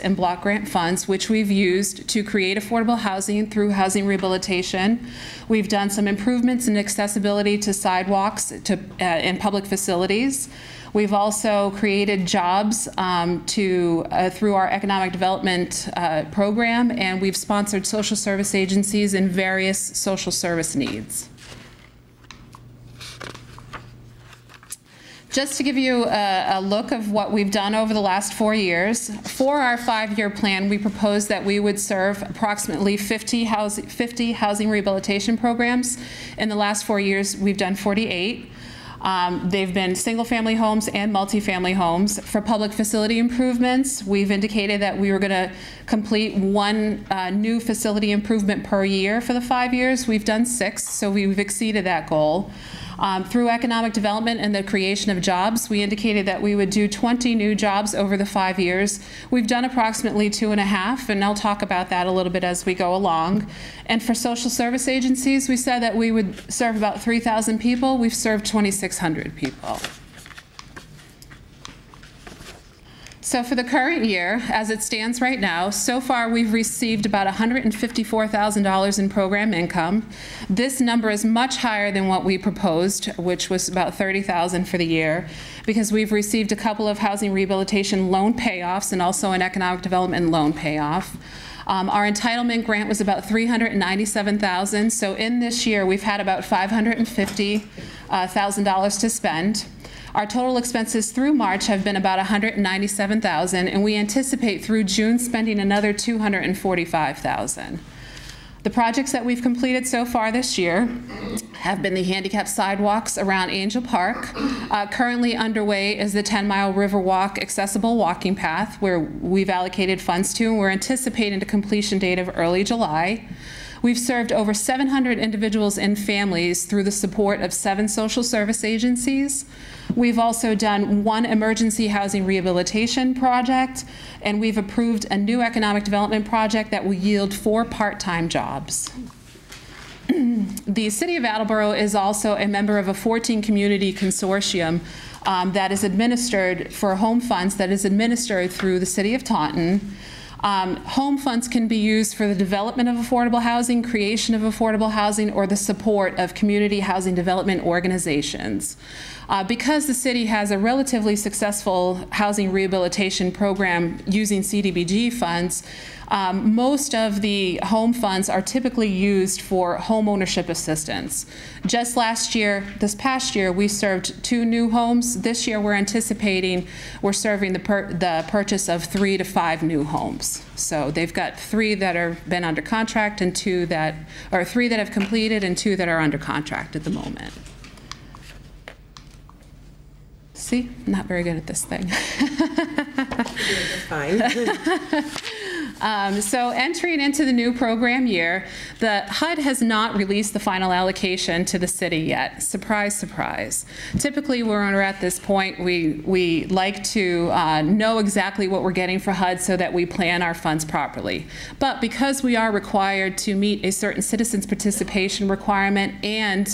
in block grant funds, which we've used to create affordable housing through housing rehabilitation. We've done some improvements in accessibility to sidewalks in public facilities. We've also created jobs through our economic development program, and we've sponsored social service agencies in various social service needs. Just to give you a look of what we've done over the last 4 years, for our 5-year plan, we proposed that we would serve approximately 50 housing rehabilitation programs. In the last 4 years, we've done 48. They've been single-family homes and multifamily homes. For public facility improvements, we've indicated that we were going to complete 1 new facility improvement per year for the 5 years. We've done 6, so we've exceeded that goal. Through economic development and the creation of jobs, we indicated that we would do 20 new jobs over the 5 years. We've done approximately 2.5, and I'll talk about that a little bit as we go along. And for social service agencies, we said that we would serve about 3,000 people. We've served 2,600 people. So for the current year, as it stands right now, so far we've received about $154,000 in program income. This number is much higher than what we proposed, which was about $30,000 for the year, because we've received a couple of housing rehabilitation loan payoffs and also an economic development loan payoff. Our entitlement grant was about $397,000. So in this year, we've had about $550,000 to spend. Our total expenses through March have been about $197,000, and we anticipate through June spending another $245,000. The projects that we've completed so far this year have been the handicap sidewalks around Angel Park. Currently underway is the 10-mile Riverwalk accessible walking path, where we've allocated funds to, and we're anticipating a completion date of early July. We've served over 700 individuals and families through the support of 7 social service agencies. We've also done 1 emergency housing rehabilitation project, and we've approved a new economic development project that will yield 4 part-time jobs. The City of Attleboro is also a member of a 14 community consortium that is administered for home funds that is administered through the City of Taunton. Home funds can be used for the development of affordable housing, creation of affordable housing, or the support of community housing development organizations. Because the city has a relatively successful housing rehabilitation program using CDBG funds, most of the home funds are typically used for home ownership assistance. Just this past year, we served 2 new homes. This year, we're anticipating we're serving the purchase of 3 to 5 new homes. So they've got 3 that have been under contract and 3 that have completed and 2 that are under contract at the moment. See, I'm not very good at this thing. Fine. So entering into the new program year, the HUD has not released the final allocation to the city yet. Surprise, surprise. Typically, when we're at this point, we like to know exactly what we're getting for HUD so that we plan our funds properly. But because we are required to meet a certain citizens' participation requirement and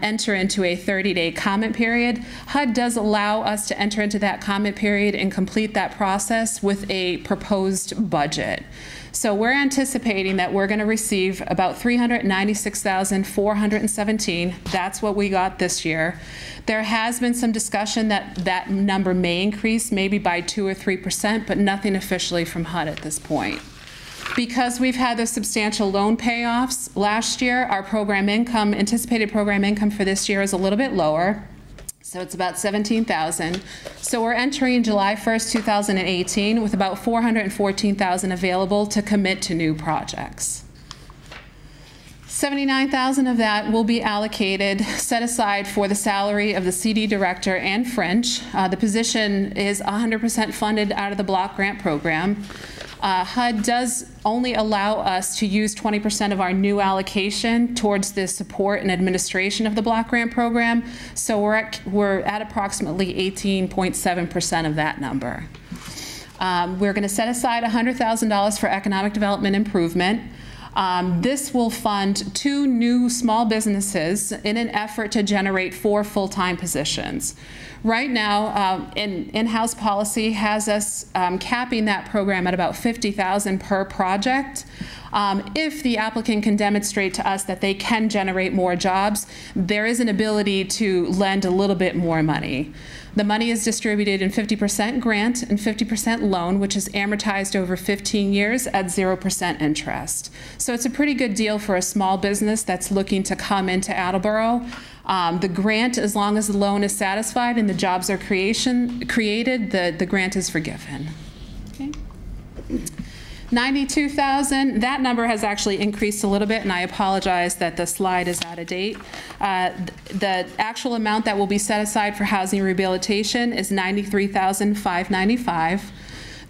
enter into a 30-day comment period, HUD does allow us to enter into that comment period and complete that process with a proposed budget. So we're anticipating that we're going to receive about $396,417. That's what we got this year. There has been some discussion that that number may increase maybe by 2 or 3%, but nothing officially from HUD at this point. Because we've had the substantial loan payoffs last year, our anticipated program income for this year is a little bit lower. So it's about $17,000. So we're entering July 1st, 2018 with about $414,000 available to commit to new projects. $79,000 of that will be allocated, set aside for the salary of the CD director and French. The position is 100% funded out of the block grant program. HUD does only allow us to use 20% of our new allocation towards the support and administration of the block grant program, so we're at approximately 18.7% of that number. We're going to set aside $100,000 for economic development improvement. This will fund 2 new small businesses in an effort to generate 4 full-time positions. Right now, in-house policy has us capping that program at about $50,000 per project. If the applicant can demonstrate to us that they can generate more jobs, there is an ability to lend a little bit more money. The money is distributed in 50% grant and 50% loan, which is amortized over 15 years at 0% interest. So it's a pretty good deal for a small business that's looking to come into Attleboro. The grant, as long as the loan is satisfied and the jobs are created, the grant is forgiven. Okay. $92,000, that number has actually increased a little bit, and I apologize that the slide is out of date. The actual amount that will be set aside for housing rehabilitation is $93,595.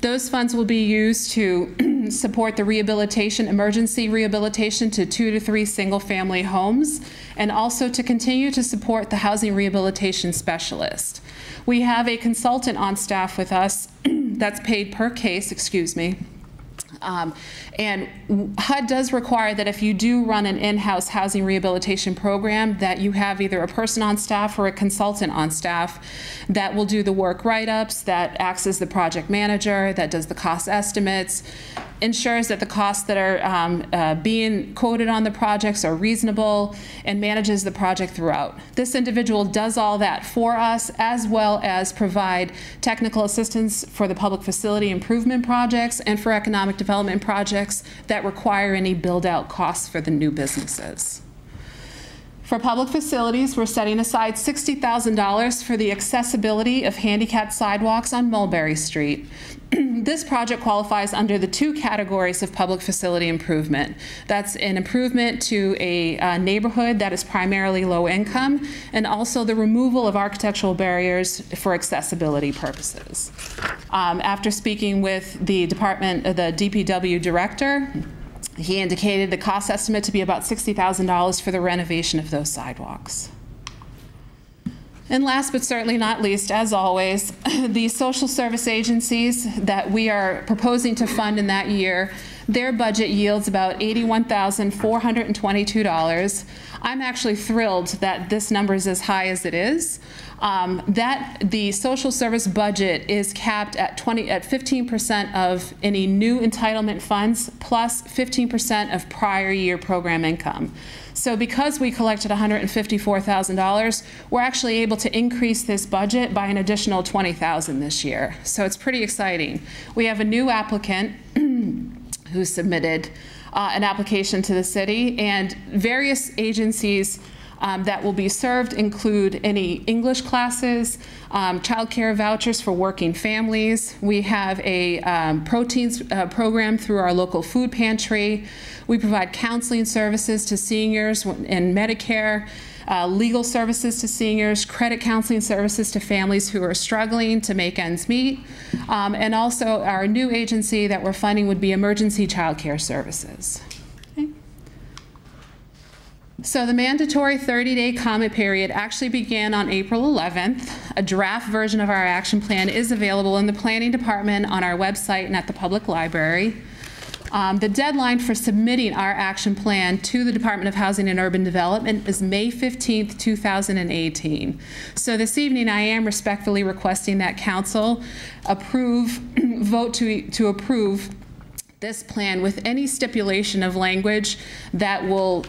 Those funds will be used to support the emergency rehabilitation to 2 to 3 single-family homes, and also to continue to support the housing rehabilitation specialist. We have a consultant on staff with us that's paid per case, excuse me. And HUD does require that if you do run an in-house housing rehabilitation program, that you have either a person on staff or a consultant on staff that will do the work write-ups, that acts as the project manager, that does the cost estimates, ensures that the costs that are being quoted on the projects are reasonable, and manages the project throughout. This individual does all that for us, as well as provide technical assistance for the public facility improvement projects and for economic development projects that require any build-out costs for the new businesses. For public facilities, we're setting aside $60,000 for the accessibility of handicapped sidewalks on Mulberry Street. This project qualifies under the two categories of public facility improvement. That's an improvement to a neighborhood that is primarily low income, and also the removal of architectural barriers for accessibility purposes. After speaking with the DPW director, he indicated the cost estimate to be about $60,000 for the renovation of those sidewalks. And last but certainly not least, as always, the social service agencies that we are proposing to fund in that year, their budget yields about $81,422. I'm actually thrilled that this number is as high as it is. That the social service budget is capped at 15% of any new entitlement funds plus 15% of prior year program income. So because we collected $154,000, we're actually able to increase this budget by an additional $20,000 this year. So it's pretty exciting. We have a new applicant who submitted an application to the city, and various agencies that will be served include any English classes, child care vouchers for working families. We have a proteins program through our local food pantry. We provide counseling services to seniors in Medicare, legal services to seniors, credit counseling services to families who are struggling to make ends meet. And also our new agency that we're funding would be emergency child care services. So the mandatory 30-day comment period actually began on April 11th. A draft version of our action plan is available in the planning department, on our website, and at the public library. The deadline for submitting our action plan to the Department of Housing and Urban Development is May 15th, 2018. So this evening I am respectfully requesting that council vote to approve this plan with any stipulation of language that will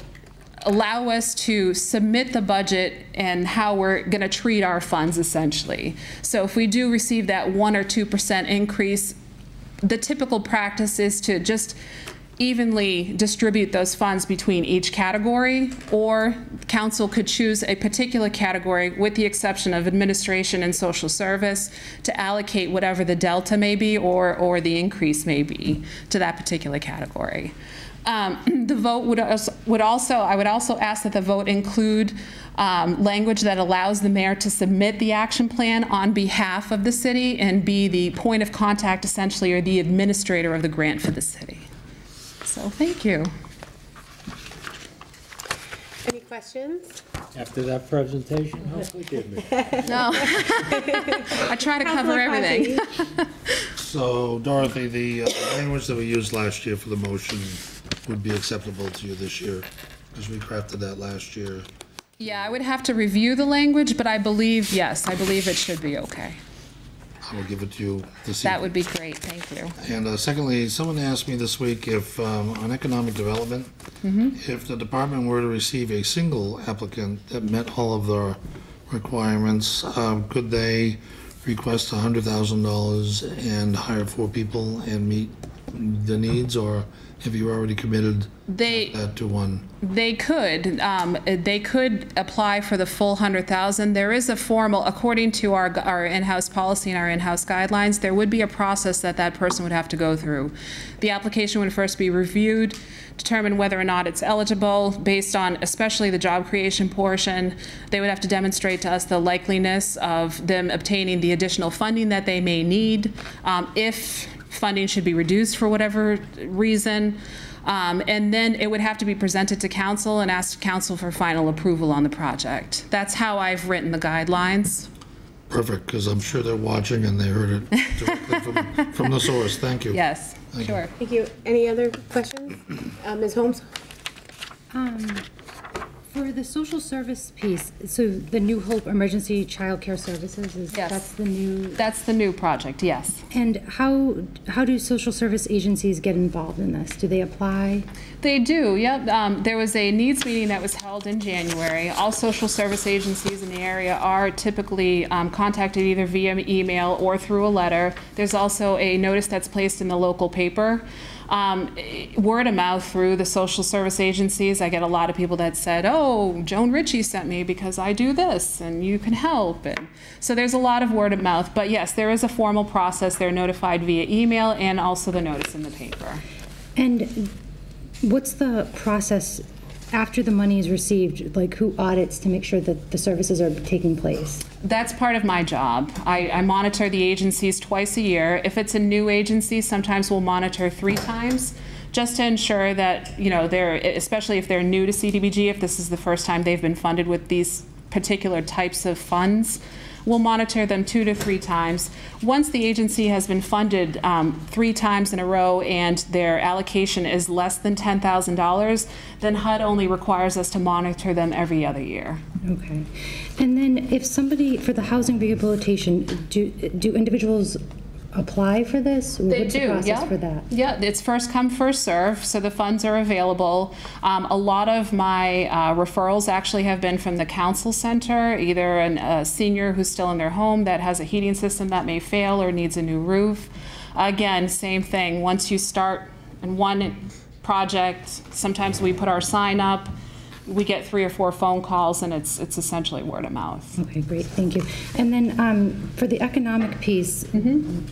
allow us to submit the budget and how we're going to treat our funds, essentially. So if we do receive that 1 or 2% increase, the typical practice is to just evenly distribute those funds between each category, or council could choose a particular category, with the exception of administration and social service, to allocate whatever the delta may be or the increase may be to that particular category. The vote would also ask that the vote include language that allows the mayor to submit the action plan on behalf of the city and be the point of contact, essentially, or the administrator of the grant for the city. So thank you. Any questions? After that presentation, oh, forgive me. No. I try to cover everything. So, Dorothy, the language that we used last year for the motion would be acceptable to you this year, because we crafted that last year. Yeah, I would have to review the language, but I believe, yes, I believe it should be okay. I will give it to you this evening. That would be great, thank you. And secondly, someone asked me this week if, on economic development, if the department were to receive a single applicant that met all of the requirements, could they request $100,000 and hire 4 people and meet the needs, or have you already committed that to one? They could apply for the full $100,000. There is a formal, according to our in-house policy and our in-house guidelines, there would be a process that person would have to go through. The application would first be reviewed, determine whether or not it's eligible based on especially the job creation portion. They would have to demonstrate to us the likeliness of them obtaining the additional funding that they may need. If funding should be reduced for whatever reason, And then it would have to be presented to council and ask council for final approval on the project. That's how I've written the guidelines. Perfect, because I'm sure they're watching and they heard it directly from the source. Thank you. Yes, Thank sure. Thank you. Any other questions? Ms. Holmes? For the social service piece, so the New Hope Emergency Child Care Services, that's the new... That's the new project, yes. And how do social service agencies get involved in this? Do they apply? They do, yep. There was a needs meeting that was held in January. All social service agencies in the area are typically contacted either via email or through a letter. There's also a notice that's placed in the local paper. Word of mouth through the social service agencies. I get a lot of people that said, oh, Joan Ritchie sent me because I do this and you can help. And so there's a lot of word of mouth. But yes, there is a formal process. They're notified via email and also the notice in the paper. And what's the process after the money is received? Like, who audits to make sure that the services are taking place? That's part of my job. I monitor the agencies twice a year. If it's a new agency, sometimes we'll monitor 3 times just to ensure that, you know, especially if they're new to CDBG, if this is the first time they've been funded with these particular types of funds, we'll monitor them 2 to 3 times. Once the agency has been funded 3 times in a row and their allocation is less than $10,000, then HUD only requires us to monitor them every other year. Okay. And then if somebody, for the housing rehabilitation, do individuals apply for this? They What's do, the process yeah. for that? Yeah, it's first come, first serve, so the funds are available. A lot of my referrals actually have been from the council center, either a senior who's still in their home that has a heating system that may fail or needs a new roof. Again, same thing. Once you start in one project, sometimes we put our sign up, we get 3 or 4 phone calls, and it's essentially word of mouth. Okay, great, thank you. And then for the economic piece,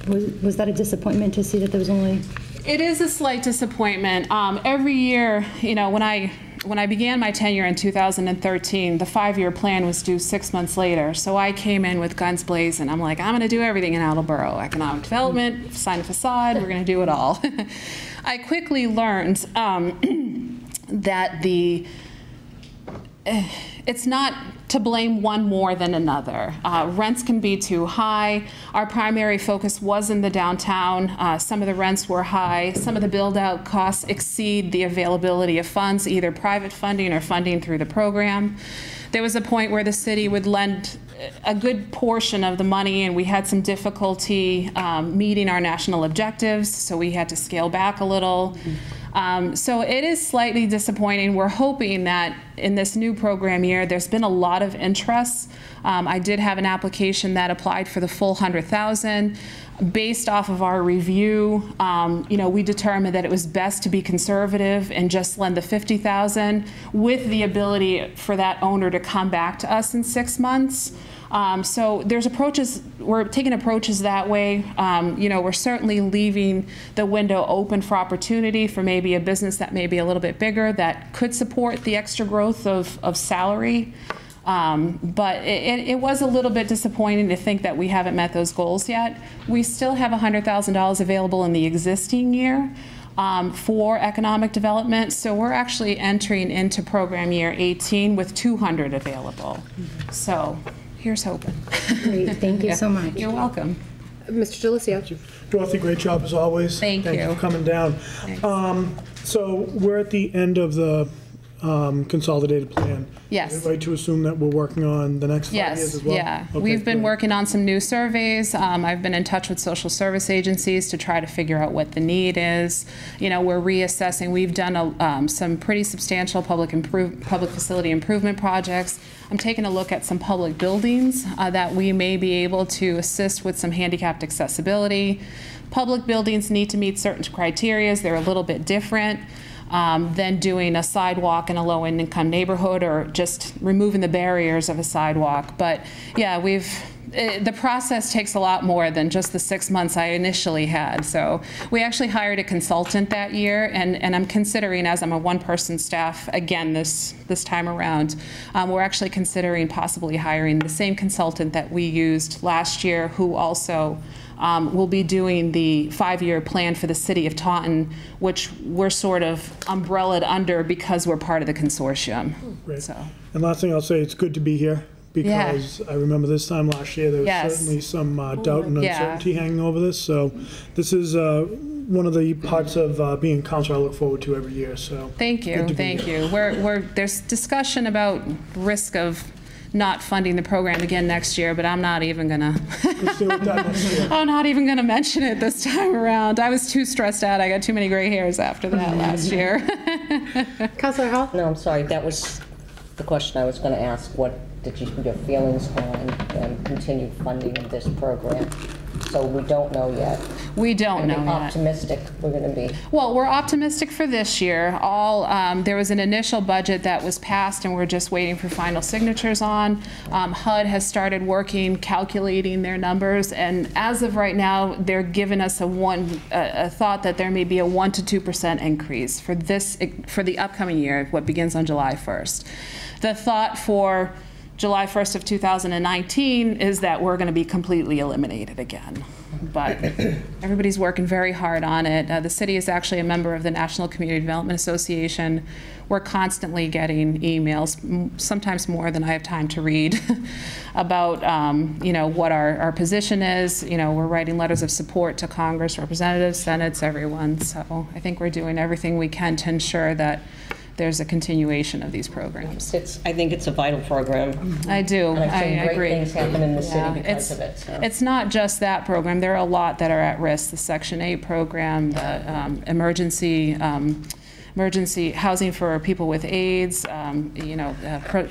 was that a disappointment to see that there was only? It is a slight disappointment. Every year, you know, when I began my tenure in 2013, the 5-year plan was due 6 months later. So I came in with guns blazing. I'm like, I'm going to do everything in Attleboro. Economic development, sign a facade, we're going to do it all. I quickly learned that it's not to blame one more than another. Rents can be too high. Our primary focus was in the downtown. Some of the rents were high. Some of the build-out costs exceed the availability of funds, either private funding or funding through the program. There was a point where the city would lend a good portion of the money, and we had some difficulty meeting our national objectives, so we had to scale back a little. So it is slightly disappointing. We're hoping that in this new program year, there's been a lot of interest. I did have an application that applied for the full $100,000. Based off of our review, you know, we determined that it was best to be conservative and just lend the $50,000 with the ability for that owner to come back to us in 6 months. So there's approaches, we're taking approaches that way. You know, we're certainly leaving the window open for opportunity for maybe a business that may be a little bit bigger that could support the extra growth of salary. But it was a little bit disappointing to think that we haven't met those goals yet. We still have $100,000 available in the existing year for economic development. So we're actually entering into program year 18 with 200 available. So here's hoping. Great, thank you so much. You're welcome. Mr. Delisio. Dorothy, great job as always. Thank you. Thank you for coming down. So we're at the end of the consolidated plan. Yes. Is it right to assume that we're working on the next 5 years as well? Yeah. Okay, We've been great. working on some new surveys. I've been in touch with social service agencies to try to figure out what the need is. You know, we're reassessing. We've done some pretty substantial public facility improvement projects. I'm taking a look at some public buildings that we may be able to assist with some handicapped accessibility. Public buildings need to meet certain criteria. They're a little bit different than doing a sidewalk in a low-income neighborhood or just removing the barriers of a sidewalk. But yeah, we've the process takes a lot more than just the 6 months I initially had. So we actually hired a consultant that year, and I'm considering, as I'm a one-person staff again this time around, we're actually considering possibly hiring the same consultant that we used last year, who also will be doing the 5-year plan for the city of Taunton, which we're sort of umbrellaed under because we're part of the consortium. Great. So. And last thing I'll say, it's good to be here, because I remember this time last year there was certainly some doubt and uncertainty hanging over this. So this is one of the parts of being council I look forward to every year. So thank you, thank you. There's discussion about risk of not funding the program again next year, but I'm not even gonna. I'm not even gonna mention it this time around. I was too stressed out. I got too many gray hairs after that last year. Councilor Hall? No, I'm sorry. That was the question I was going to ask. What did your feelings on continued funding of this program? So we don't know yet. We don't know yet. Optimistic we're going to be. Well, we're optimistic for this year. There was an initial budget that was passed, and we're just waiting for final signatures on. HUD has started working, calculating their numbers, and as of right now, they're giving us a thought that there may be a 1% to 2% increase for the upcoming year, what begins on July 1st. The thought for July 1st of 2019 is that we're going to be completely eliminated again. But everybody's working very hard on it. The city is actually a member of the National Community Development Association. We're constantly getting emails, sometimes more than I have time to read, about what our position is. We're writing letters of support to Congress, representatives, senates, everyone. So I think we're doing everything we can to ensure that there's a continuation of these programs. I think it's a vital program. I do. And I've seen I great agree. things happen in the city because of it. So. It's not just that program. There are a lot that are at risk. The Section 8 program, the emergency housing for people with AIDS,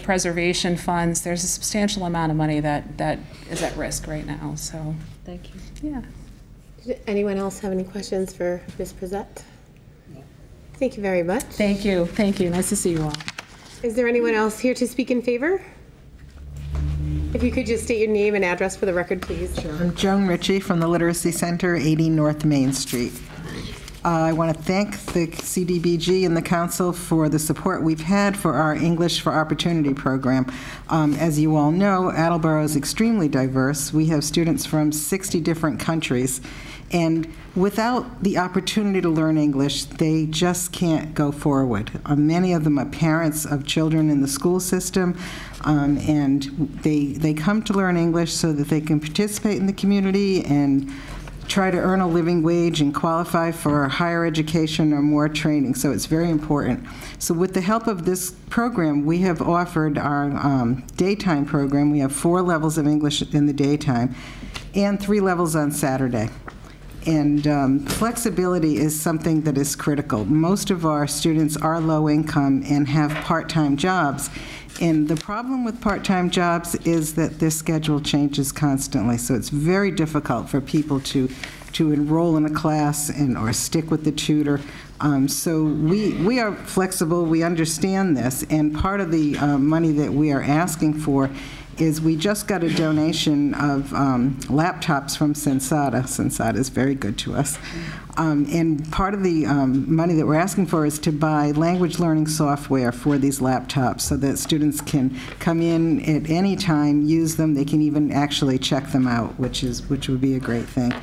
preservation funds. There's a substantial amount of money that is at risk right now. So thank you. Yeah. Did anyone else have any questions for Ms. Prezette? Thank you very much. Thank you. Thank you. Nice to see you all. Is there anyone else here to speak in favor? If you could just state your name and address for the record, please. Sure. I'm Joan Ritchie from the Literacy Center, 80 North Main Street. I want to thank the CDBG and the Council for the support we've had for our English for Opportunity program. As you all know, Attleboro is extremely diverse. We have students from 60 different countries, and without the opportunity to learn English, they just can't go forward. Many of them are parents of children in the school system, and they come to learn English so that they can participate in the community and try to earn a living wage and qualify for higher education or more training. So it's very important. So with the help of this program, we have offered our daytime program. We have 4 levels of English in the daytime and 3 levels on Saturday. And flexibility is something that is critical. Most of our students are low income and have part-time jobs. And the problem with part-time jobs is that their schedule changes constantly. So it's very difficult for people to enroll in a class or stick with the tutor. So we are flexible. We understand this. And part of the money that we are asking for is we just got a donation of laptops from Sensata. Sensata is very good to us. And part of the money that we're asking for is to buy language learning software for these laptops so that students can come in at any time, use them. They can even actually check them out, which would be a great thing.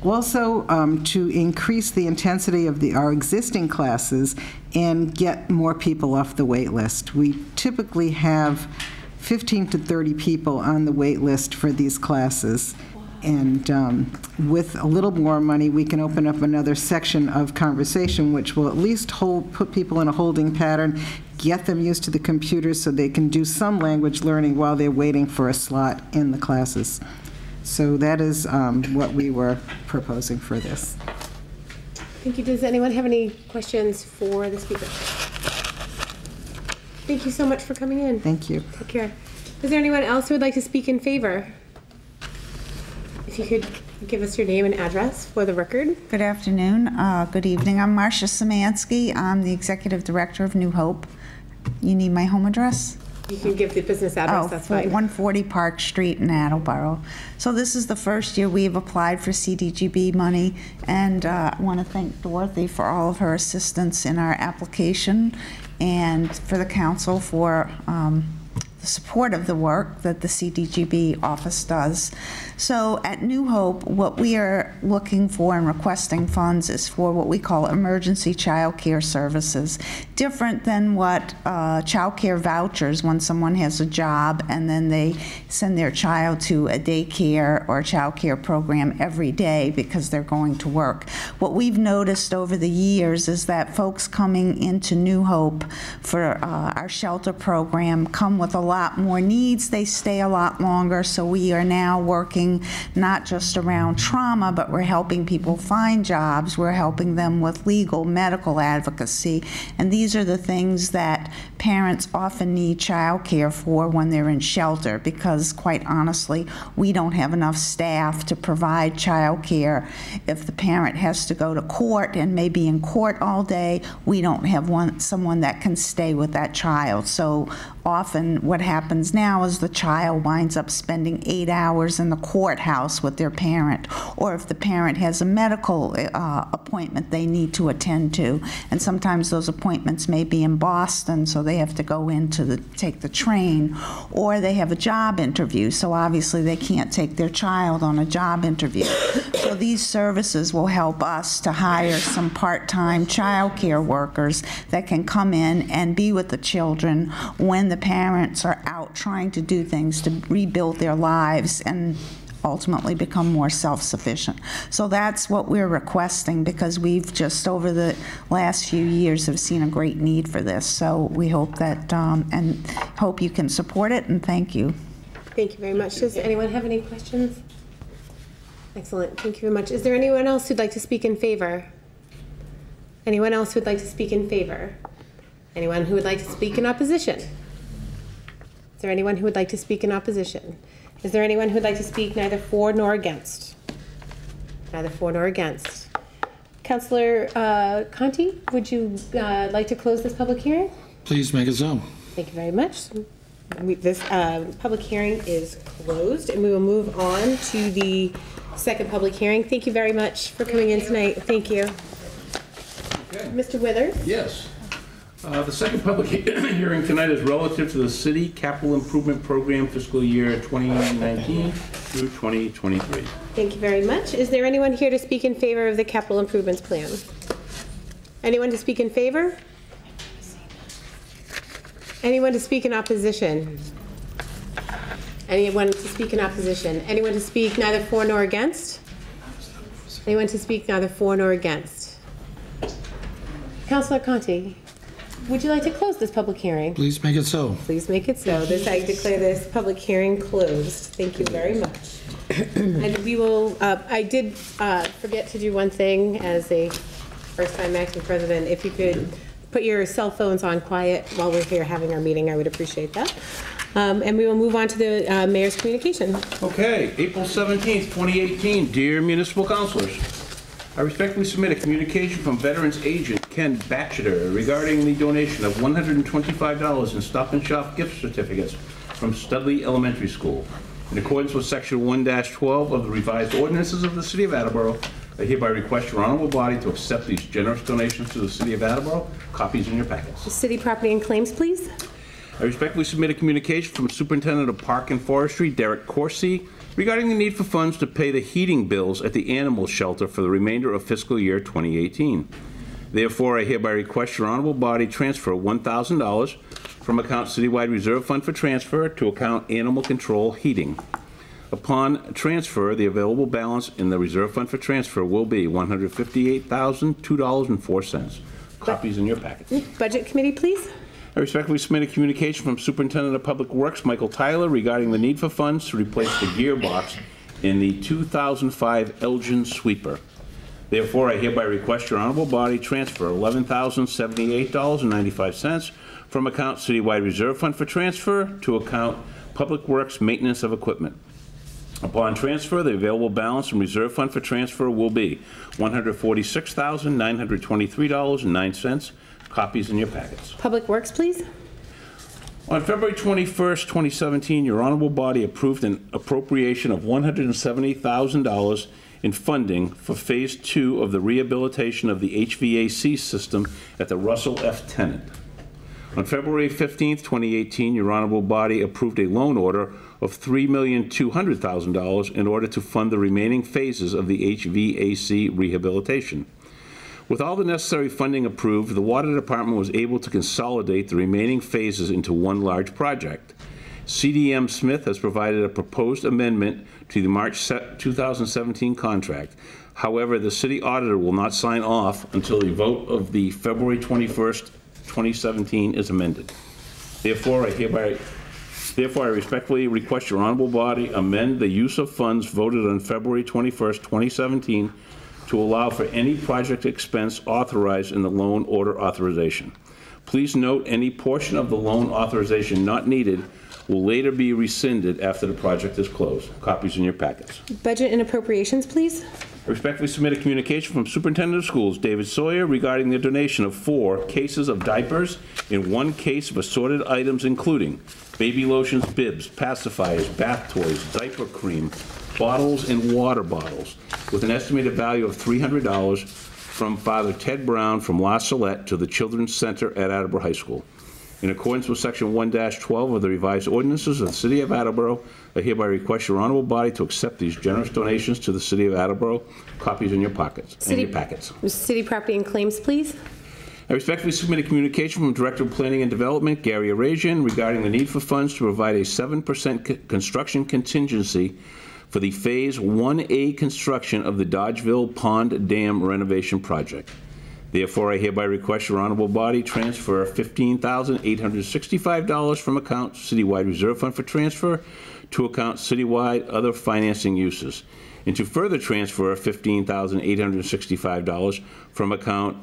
Also, to increase the intensity of our existing classes and get more people off the wait list. We typically have 15 to 30 people on the wait list for these classes. And with a little more money, we can open up another section of conversation, which will at least put people in a holding pattern, get them used to the computers so they can do some language learning while they're waiting for a slot in the classes. So that is what we were proposing for this. Thank you. Does anyone have any questions for the speaker? Thank you so much for coming in. Thank you. Take care. Is there anyone else who would like to speak in favor? If you could give us your name and address for the record. Good afternoon. Good evening. I'm Marcia Szymanski. I'm the Executive Director of New Hope. You need my home address? You can give the business address, that's fine. 140 Park Street in Attleboro. So this is the first year we've applied for CDGB money, and I want to thank Dorothy for all of her assistance in our application, and for the council for the support of the work that the CDGB office does. So at New Hope, what we are looking for and requesting funds is for what we call emergency child care services, different than what child care vouchers, when someone has a job and then they send their child to a daycare or a child care program every day because they're going to work. What we've noticed over the years is that folks coming into New Hope for our shelter program come with a lot more needs. They stay a lot longer, so we are now working not just around trauma, but we're helping people find jobs. We're helping them with legal, medical advocacy, and these are the things that parents often need child care for when they're in shelter, because quite honestly, we don't have enough staff to provide child care. If the parent has to go to court and may be in court all day, we don't have someone that can stay with that child. So often what happens now is the child winds up spending 8 hours in the courthouse with their parent, or if the parent has a medical appointment they need to attend to, and sometimes those appointments may be in Boston, so they have to go in to take the train, or they have a job interview, so obviously they can't take their child on a job interview. So these services will help us to hire some part-time child care workers that can come in and be with the children when the parents are out trying to do things to rebuild their lives and ultimately become more self-sufficient. So that's what we're requesting, because we've just over the last few years have seen a great need for this. So we hope that and hope you can support it, and thank you. Thank you very much. Does anyone have any questions? Excellent. Thank you very much. Is there anyone else who'd like to speak in favor? Anyone else who'd like to speak in favor? Anyone who would like to speak in opposition? Is there anyone who would like to speak in opposition? Is there anyone who would like to speak neither for nor against? Neither for nor against. Councillor Conti, would you like to close this public hearing? Please make it so. Thank you very much. This public hearing is closed, and we will move on to the second public hearing. Thank you very much for coming in tonight. Thank you. Okay. Mr. Withers? Yes. The second public hearing tonight is relative to the City Capital Improvement Program fiscal year 2019 through 2023. Thank you very much. Is there anyone here to speak in favor of the capital improvements plan? Anyone to speak in favor? Anyone to speak in opposition? Anyone to speak in opposition? Anyone to speak neither for nor against? Anyone to speak neither for nor against? Councillor Conti, would you like to close this public hearing? Please make it so. Please make it so. I declare this public hearing closed. Thank you very much. And we will, I did forget to do one thing as a first-time acting president. If you could put your cell phones on quiet while we're here having our meeting, I would appreciate that. And we will move on to the mayor's communication. Okay, April 17th, 2018. Dear municipal councilors, I respectfully submit a communication from Veterans Agent Ken Batcheter regarding the donation of $125 in Stop and Shop gift certificates from Studley Elementary School. In accordance with Section 1-12 of the revised ordinances of the City of Attleboro, I hereby request your honorable body to accept these generous donations to the City of Attleboro. Copies in your packets. City property and claims, please. I respectfully submit a communication from Superintendent of Park and Forestry, Derek Corsi, regarding the need for funds to pay the heating bills at the animal shelter for the remainder of fiscal year 2018. Therefore, I hereby request your honorable body transfer $1,000 from account Citywide Reserve Fund for transfer to account Animal Control Heating. Upon transfer, the available balance in the Reserve Fund for transfer will be $158,002.04. Copies in your packets. Budget Committee, please. I respectfully submit a communication from Superintendent of Public Works, Michael Tyler, regarding the need for funds to replace the gearbox in the 2005 Elgin sweeper. Therefore, I hereby request your honorable body transfer $11,078.95 from account Citywide Reserve Fund for transfer to account Public Works Maintenance of Equipment. Upon transfer, the available balance in Reserve Fund for transfer will be $146,923.09. Copies in your packets. Public Works, please. On February 21st, 2017, your honorable body approved an appropriation of $170,000 in funding for Phase 2 of the rehabilitation of the HVAC system at the Russell F. Tennant. On February 15th, 2018, your honorable body approved a loan order of $3,200,000 in order to fund the remaining phases of the HVAC rehabilitation. With all the necessary funding approved, the Water Department was able to consolidate the remaining phases into one large project. CDM Smith has provided a proposed amendment to the March 2017 contract. However, the city auditor will not sign off until the vote of the February 21st, 2017 is amended. Therefore, I respectfully request your honorable body amend the use of funds voted on February 21st, 2017 to allow for any project expense authorized in the loan order authorization. Please note any portion of the loan authorization not needed will later be rescinded after the project is closed. Copies in your packets. Budget and appropriations, please. I respectfully submit a communication from Superintendent of Schools David Sawyer regarding the donation of 4 cases of diapers and 1 case of assorted items including baby lotions, bibs, pacifiers, bath toys, diaper cream, bottles, and water bottles with an estimated value of $300 from Father Ted Brown from La Salette to the Children's Center at Attleboro High School. In accordance with Section 1-12 of the revised ordinances of the City of Attleboro, I hereby request your honorable body to accept these generous donations to the City of Attleboro. Copies in your pockets. City Property and Claims, please. I respectfully submit a communication from Director of Planning and Development, Gary Arazian, regarding the need for funds to provide a 7% construction contingency for the Phase 1A construction of the Dodgeville Pond Dam renovation project. Therefore, I hereby request your honorable body transfer $15,865 from account Citywide Reserve Fund for transfer to account Citywide Other Financing Uses, and to further transfer $15,865 from account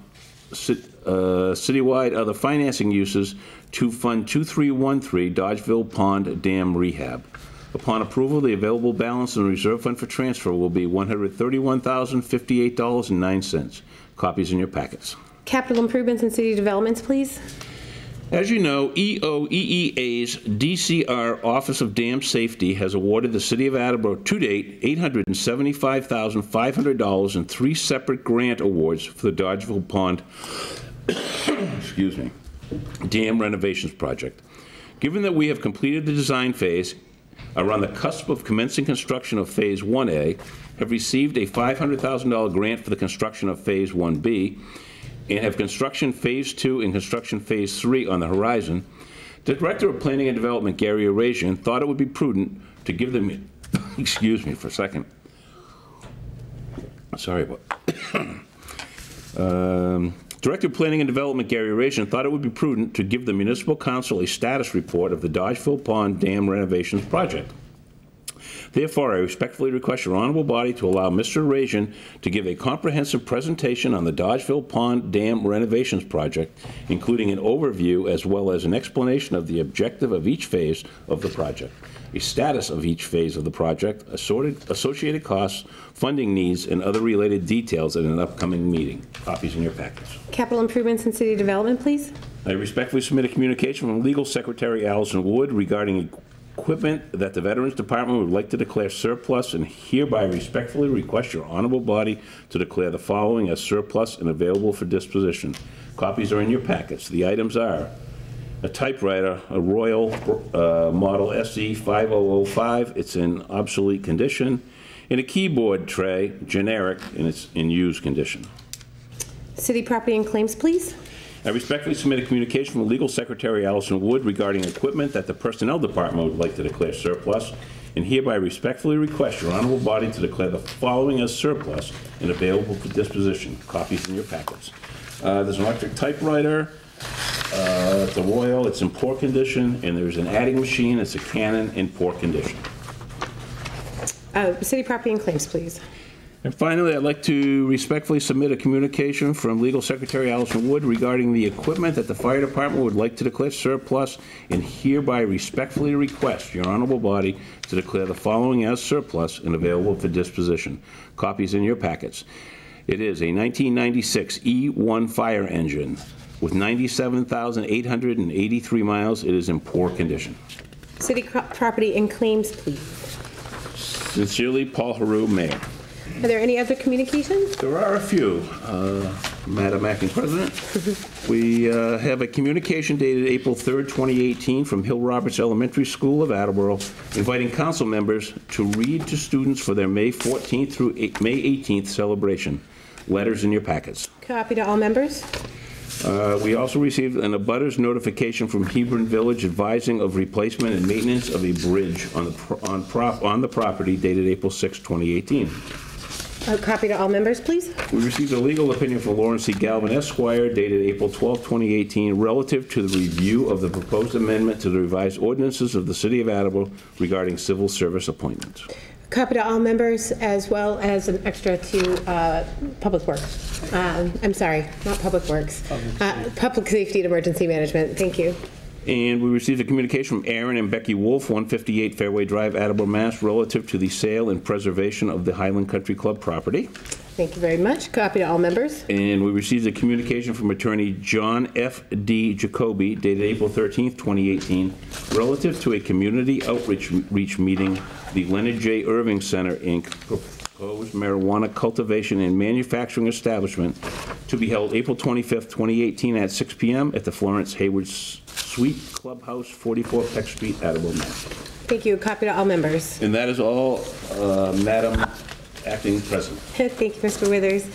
Citywide Other Financing Uses to Fund 2313 Dodgeville Pond Dam Rehab. Upon approval, the available balance in the reserve fund for transfer will be $131,058.09. Copies in your packets. Capital improvements and city developments, please. As you know, EOEEA's DCR Office of Dam Safety has awarded the City of Attleboro to date $875,500 in 3 separate grant awards for the Dodgeville Pond Dam renovations project. Given that we have completed the design phase, are on the cusp of commencing construction of Phase 1A, have received a $500,000 grant for the construction of Phase 1B, and have construction Phase 2 and construction Phase 3 on the horizon, the Director of Planning and Development, Gary Arazian, thought it would be prudent to give them, excuse me for a second. Sorry about Director of Planning and Development, Gary Arazian, thought it would be prudent to give the Municipal Council a status report of the Dodgeville Pond Dam renovations project. Therefore, I respectfully request your honorable body to allow Mr. Arazian to give a comprehensive presentation on the Dodgeville Pond Dam renovations project, including an overview as well as an explanation of the objective of each phase of the project, a status of each phase of the project, associated costs, funding needs, and other related details at an upcoming meeting. Copies in your package. Capital improvements and city development, please. I respectfully submit a communication from Legal Secretary Allison Wood regarding equipment that the Veterans Department would like to declare surplus, and hereby respectfully request your honorable body to declare the following as surplus and available for disposition. Copies are in your packets. The items are a typewriter, a Royal Model SE 5005, it's in obsolete condition, and a keyboard tray, generic, and it's in used condition. City Property and Claims, please. I respectfully submit a communication from Legal Secretary Allison Wood regarding equipment that the Personnel Department would like to declare surplus, and hereby respectfully request your honorable body to declare the following as surplus and available for disposition. Copies in your packets. There's an electric typewriter. It's a Royal. It's in poor condition, and there's an adding machine. It's a Canon in poor condition. City Property and Claims, please. And finally, I'd like to respectfully submit a communication from Legal Secretary Allison Wood regarding the equipment that the Fire Department would like to declare surplus, and hereby respectfully request your honorable body to declare the following as surplus and available for disposition. Copies in your packets. It is a 1996 E1 fire engine, With 97,883 miles, it is in poor condition. City property and claims, please. Sincerely, Paul Haru, Mayor. Are there any other communications? There are a few, Madam Acting President. We have a communication dated April 3rd, 2018 from Hill Roberts Elementary School of Attleboro inviting council members to read to students for their May 14th through May 18th celebration. Letters in your packets. Copy to all members. We also received an abutters notification from Hebron Village advising of replacement and maintenance of a bridge on the property dated April 6, 2018. A copy to all members, please. We received a legal opinion from Lawrence C. Galvin, Esquire, dated April 12, 2018, relative to the review of the proposed amendment to the revised ordinances of the City of Attleboro regarding civil service appointments. Copy to all members, as well as an extra to Public Works. I'm sorry, not Public Works. Public Safety and Emergency Management. Thank you. And we received a communication from Aaron and Becky Wolf, 158 Fairway Drive, Attleboro, Mass., relative to the sale and preservation of the Highland Country Club property. Thank you very much. Copy to all members. And we received a communication from attorney John F. D. Jacoby, dated April 13th, 2018, relative to a community outreach meeting, the Leonard J. Irving Center, Inc., proposed marijuana cultivation and manufacturing establishment to be held April 25th, 2018 at 6 p.m. at the Florence Hayward Suite Clubhouse, 44 Peck Street, Attleboro, Mass. Thank you. Copy to all members. And that is all, Madam Acting President. Thank you, Mr. Withers.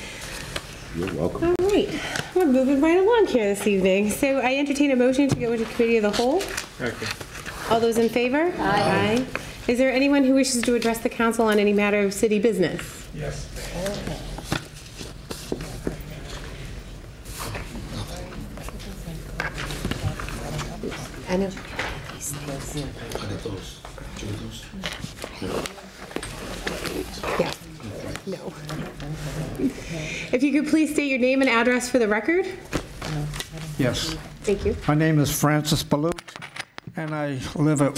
You're welcome. All right. We're moving right along here this evening. So I entertain a motion to go into Committee of the Whole. Okay. All those in favor? Aye. Is there anyone who wishes to address the council on any matter of city business? Yes. I know. Yeah. No. If you could please state your name and address for the record. Yes. Thank you. My name is Francis Balut, and I live at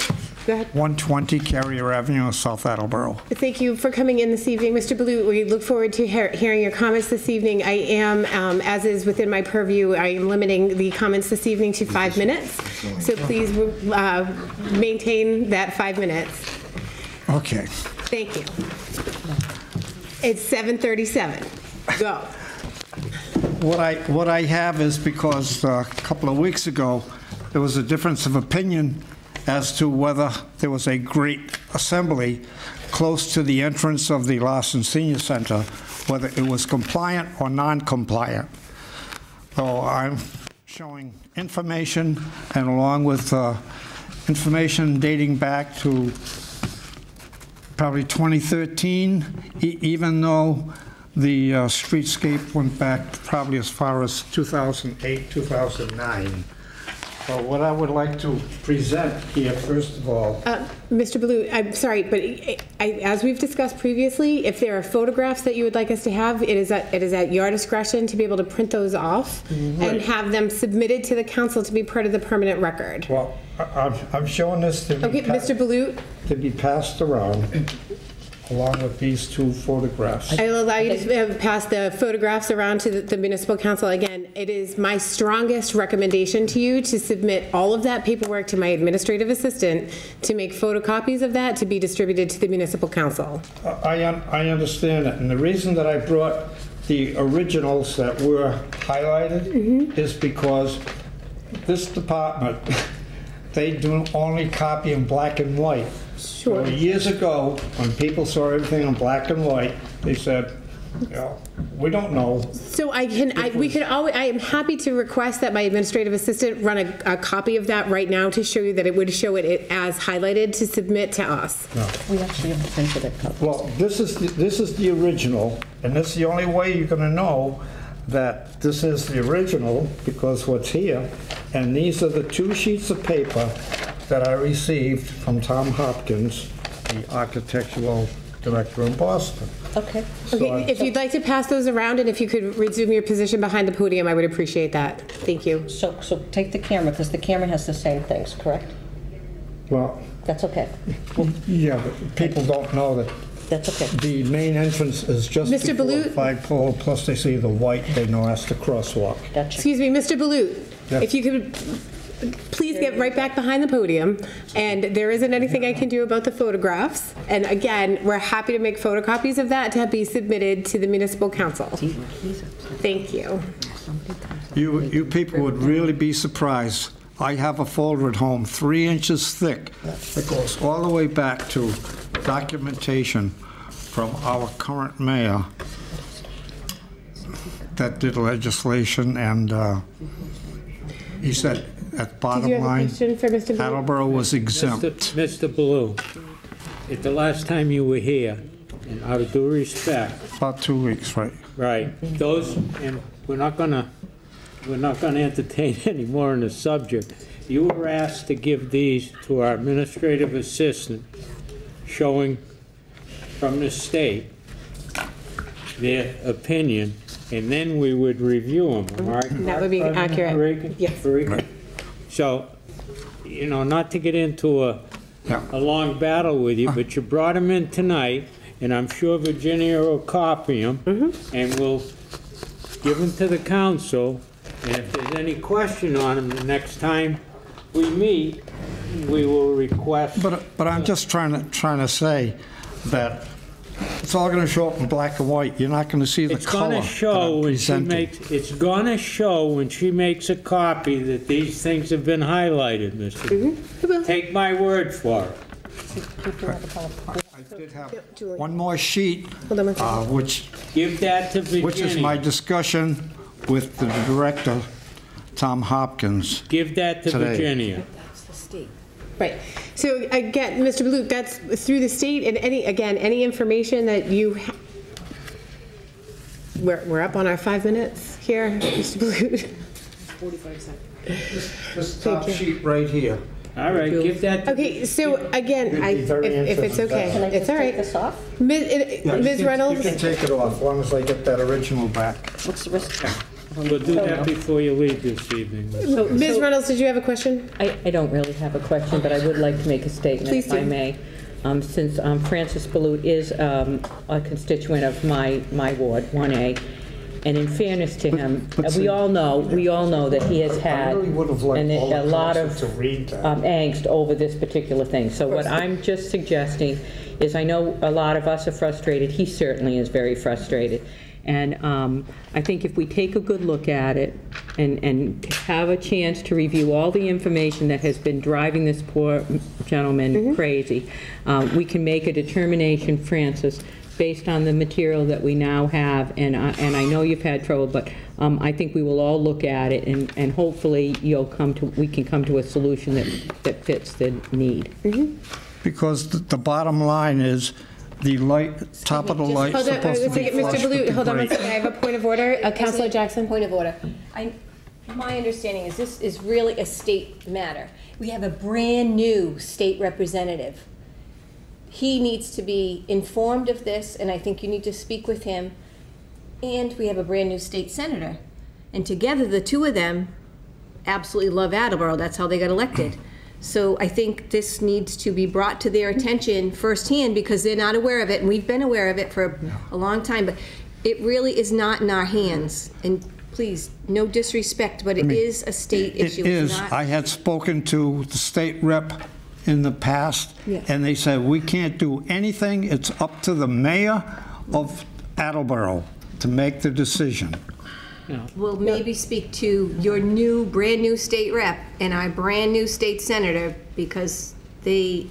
120 Carrier Avenue, South Attleboro. Thank you for coming in this evening. Mr. Balut, we look forward to hearing your comments this evening. I am, as is within my purview, I am limiting the comments this evening to 5 minutes. So please maintain that 5 minutes. Okay. Thank you. It's 7:37. Go. What I have is because a couple of weeks ago, there was a difference of opinion as to whether there was a great assembly close to the entrance of the Larson Senior Center, whether it was compliant or non-compliant. So I'm showing information, and along with information dating back to probably 2013, even though the streetscape went back probably as far as 2008, 2009. So what I would like to present here, first of all... Mr. Balut, I'm sorry, but as we've discussed previously, if there are photographs that you would like us to have, it is at your discretion to be able to print those off and have them submitted to the council to be part of the permanent record. Well, I'm showing this to be... Okay, Mr. Balut. To be passed around, along with these two photographs. I will allow you to pass the photographs around to the municipal council. Again, it is my strongest recommendation to you to submit all of that paperwork to my administrative assistant to make photocopies of that to be distributed to the municipal council. I understand that, and the reason that I brought the originals that were highlighted is because this department, they do only copy in black and white. Sure. So years ago, when people saw everything in black and white, they said, you know, we don't know. So I am happy to request that my administrative assistant run a copy of that right now to show you that it would show it as highlighted to submit to us. No. We actually have printed it. Well, this is the original, and this is the only way you're going to know that this is the original, because what's here, and these are the two sheets of paper that I received from Tom Hopkins, the architectural director in Boston. Okay. Okay, if you'd like to pass those around, and if you could resume your position behind the podium, I would appreciate that. Thank you. So take the camera, because the camera has the same things, correct? Well, that's okay. Yeah, but people don't know that That's okay. The main entrance is just Mr. before the Balut? flagpole, plus they see the white, they know that's the crosswalk. Excuse me, Mr. Balut, Yes. if you could please get right back behind the podium, and there isn't anything I can do about the photographs. And again, we're happy to make photocopies of that to be submitted to the municipal council. Thank you. You people would really be surprised. I have a folder at home, 3 inches thick, that goes all the way back to documentation from our current mayor that did legislation, and he said, at Did bottom you have a line, question for Mr. Balut? Attleboro was exempt. Mr. Blue, at the last time you were here, and out of due respect, About 2 weeks, right? right, those, and we're not gonna entertain any more on the subject. You were asked to give these to our administrative assistant, showing from the state their opinion, and then we would review them, all right? That would be accurate. Yes. Very good. So, you know, not to get into a long battle with you, but you brought them in tonight, and I'm sure Virginia will copy them, and we'll give them to the council, and if there's any question on them, the next time we meet, we will request. But I'm just trying to say that it's all going to show up in black and white. You're not going to see the color. It's gonna show when she makes a copy that these things have been highlighted, Mr. Take my word for it. I did have one more sheet, which give that to Virginia. Which is my discussion with the director, Tom Hopkins. Give that to today. Virginia. Right. So again, Mr. Balut, that's through the state, and any information that you. We're up on our 5 minutes here, Mr. Balut. 45 seconds. This top sheet right here. All right, give that. Okay, so again, if it's okay, it's all right. Take this off? Ms. Reynolds. You can take it off, as long as I get that original back. What's the risk? We'll do that before you leave this evening. Ms. Reynolds, did you have a question? I don't really have a question, but I would like to make a statement, Please if I do. may. Since Francis Balut is a constituent of my ward, 1A, and in fairness to him, we all know that he has had a lot of angst over this particular thing. So what I'm just suggesting is, I know a lot of us are frustrated. He certainly is very frustrated. And I think if we take a good look at it and have a chance to review all the information that has been driving this poor gentleman crazy, we can make a determination, Francis, based on the material that we now have. And I know you've had trouble, but I think we will all look at it, and hopefully we can come to a solution that fits the need. Because the bottom line is, the light, top of the light Hold on, supposed to be Mr. flush with Balut, the hold on one brake. second. I have a point of order. Councilor Jackson. Point of order. My understanding is this is really a state matter. We have a brand-new state representative. He needs to be informed of this, and I think you need to speak with him. And we have a brand-new state senator. And together, the two of them absolutely love Attleboro. That's how they got elected. So I think this needs to be brought to their attention firsthand, because they're not aware of it, and we've been aware of it for a long time, but it really is not in our hands. And please, no disrespect, but it is a state issue. It is. It's not- I had spoken to the state rep in the past, and they said, we can't do anything. It's up to the mayor of Attleboro to make the decision. Well, maybe speak to your brand new state rep and our brand new state senator, because They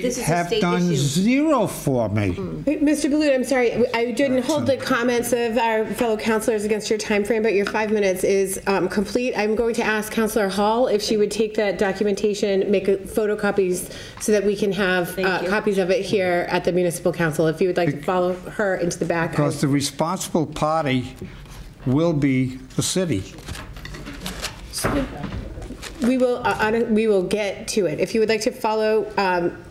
this is a have state done issue. zero for me. Mr. Balut, I'm sorry, I didn't hold the comments of our fellow councilors against your time frame, but your 5 minutes is complete. I'm going to ask Councilor Hall if she would take that documentation, make photocopies so that we can have copies of it here at the municipal council. If you would like to follow her into the back. Because the responsible party will be the city. We will get to it. If you would like to follow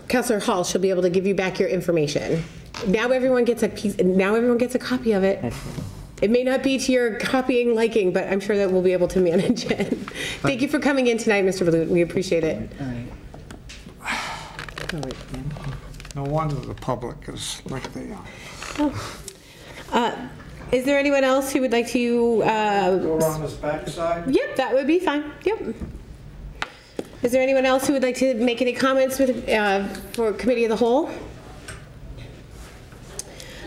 Councilor Hall, she'll be able to give you back your information. Now everyone gets a piece. Now everyone gets a copy of it. It may not be to your copying liking, but I'm sure that we'll be able to manage it. Thank you for coming in tonight, Mr. Balut. We appreciate it. No wonder the public is like they are. Is there anyone else who would like to? Go around this backside? Yep, that would be fine. Yep. Is there anyone else who would like to make any comments with, for Committee of the Whole?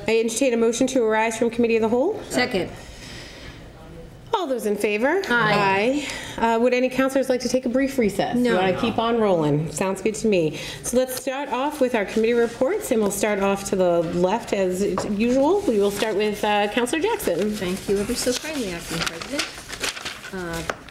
I entertain a motion to arise from Committee of the Whole. Second. All those in favor? Aye. Aye. Would any councilors like to take a brief recess? No. You want to keep on rolling? Sounds good to me. So let's start off with our committee reports, and we'll start off to the left as usual. We will start with Councilor Jackson. Thank you ever so kindly, Acting President.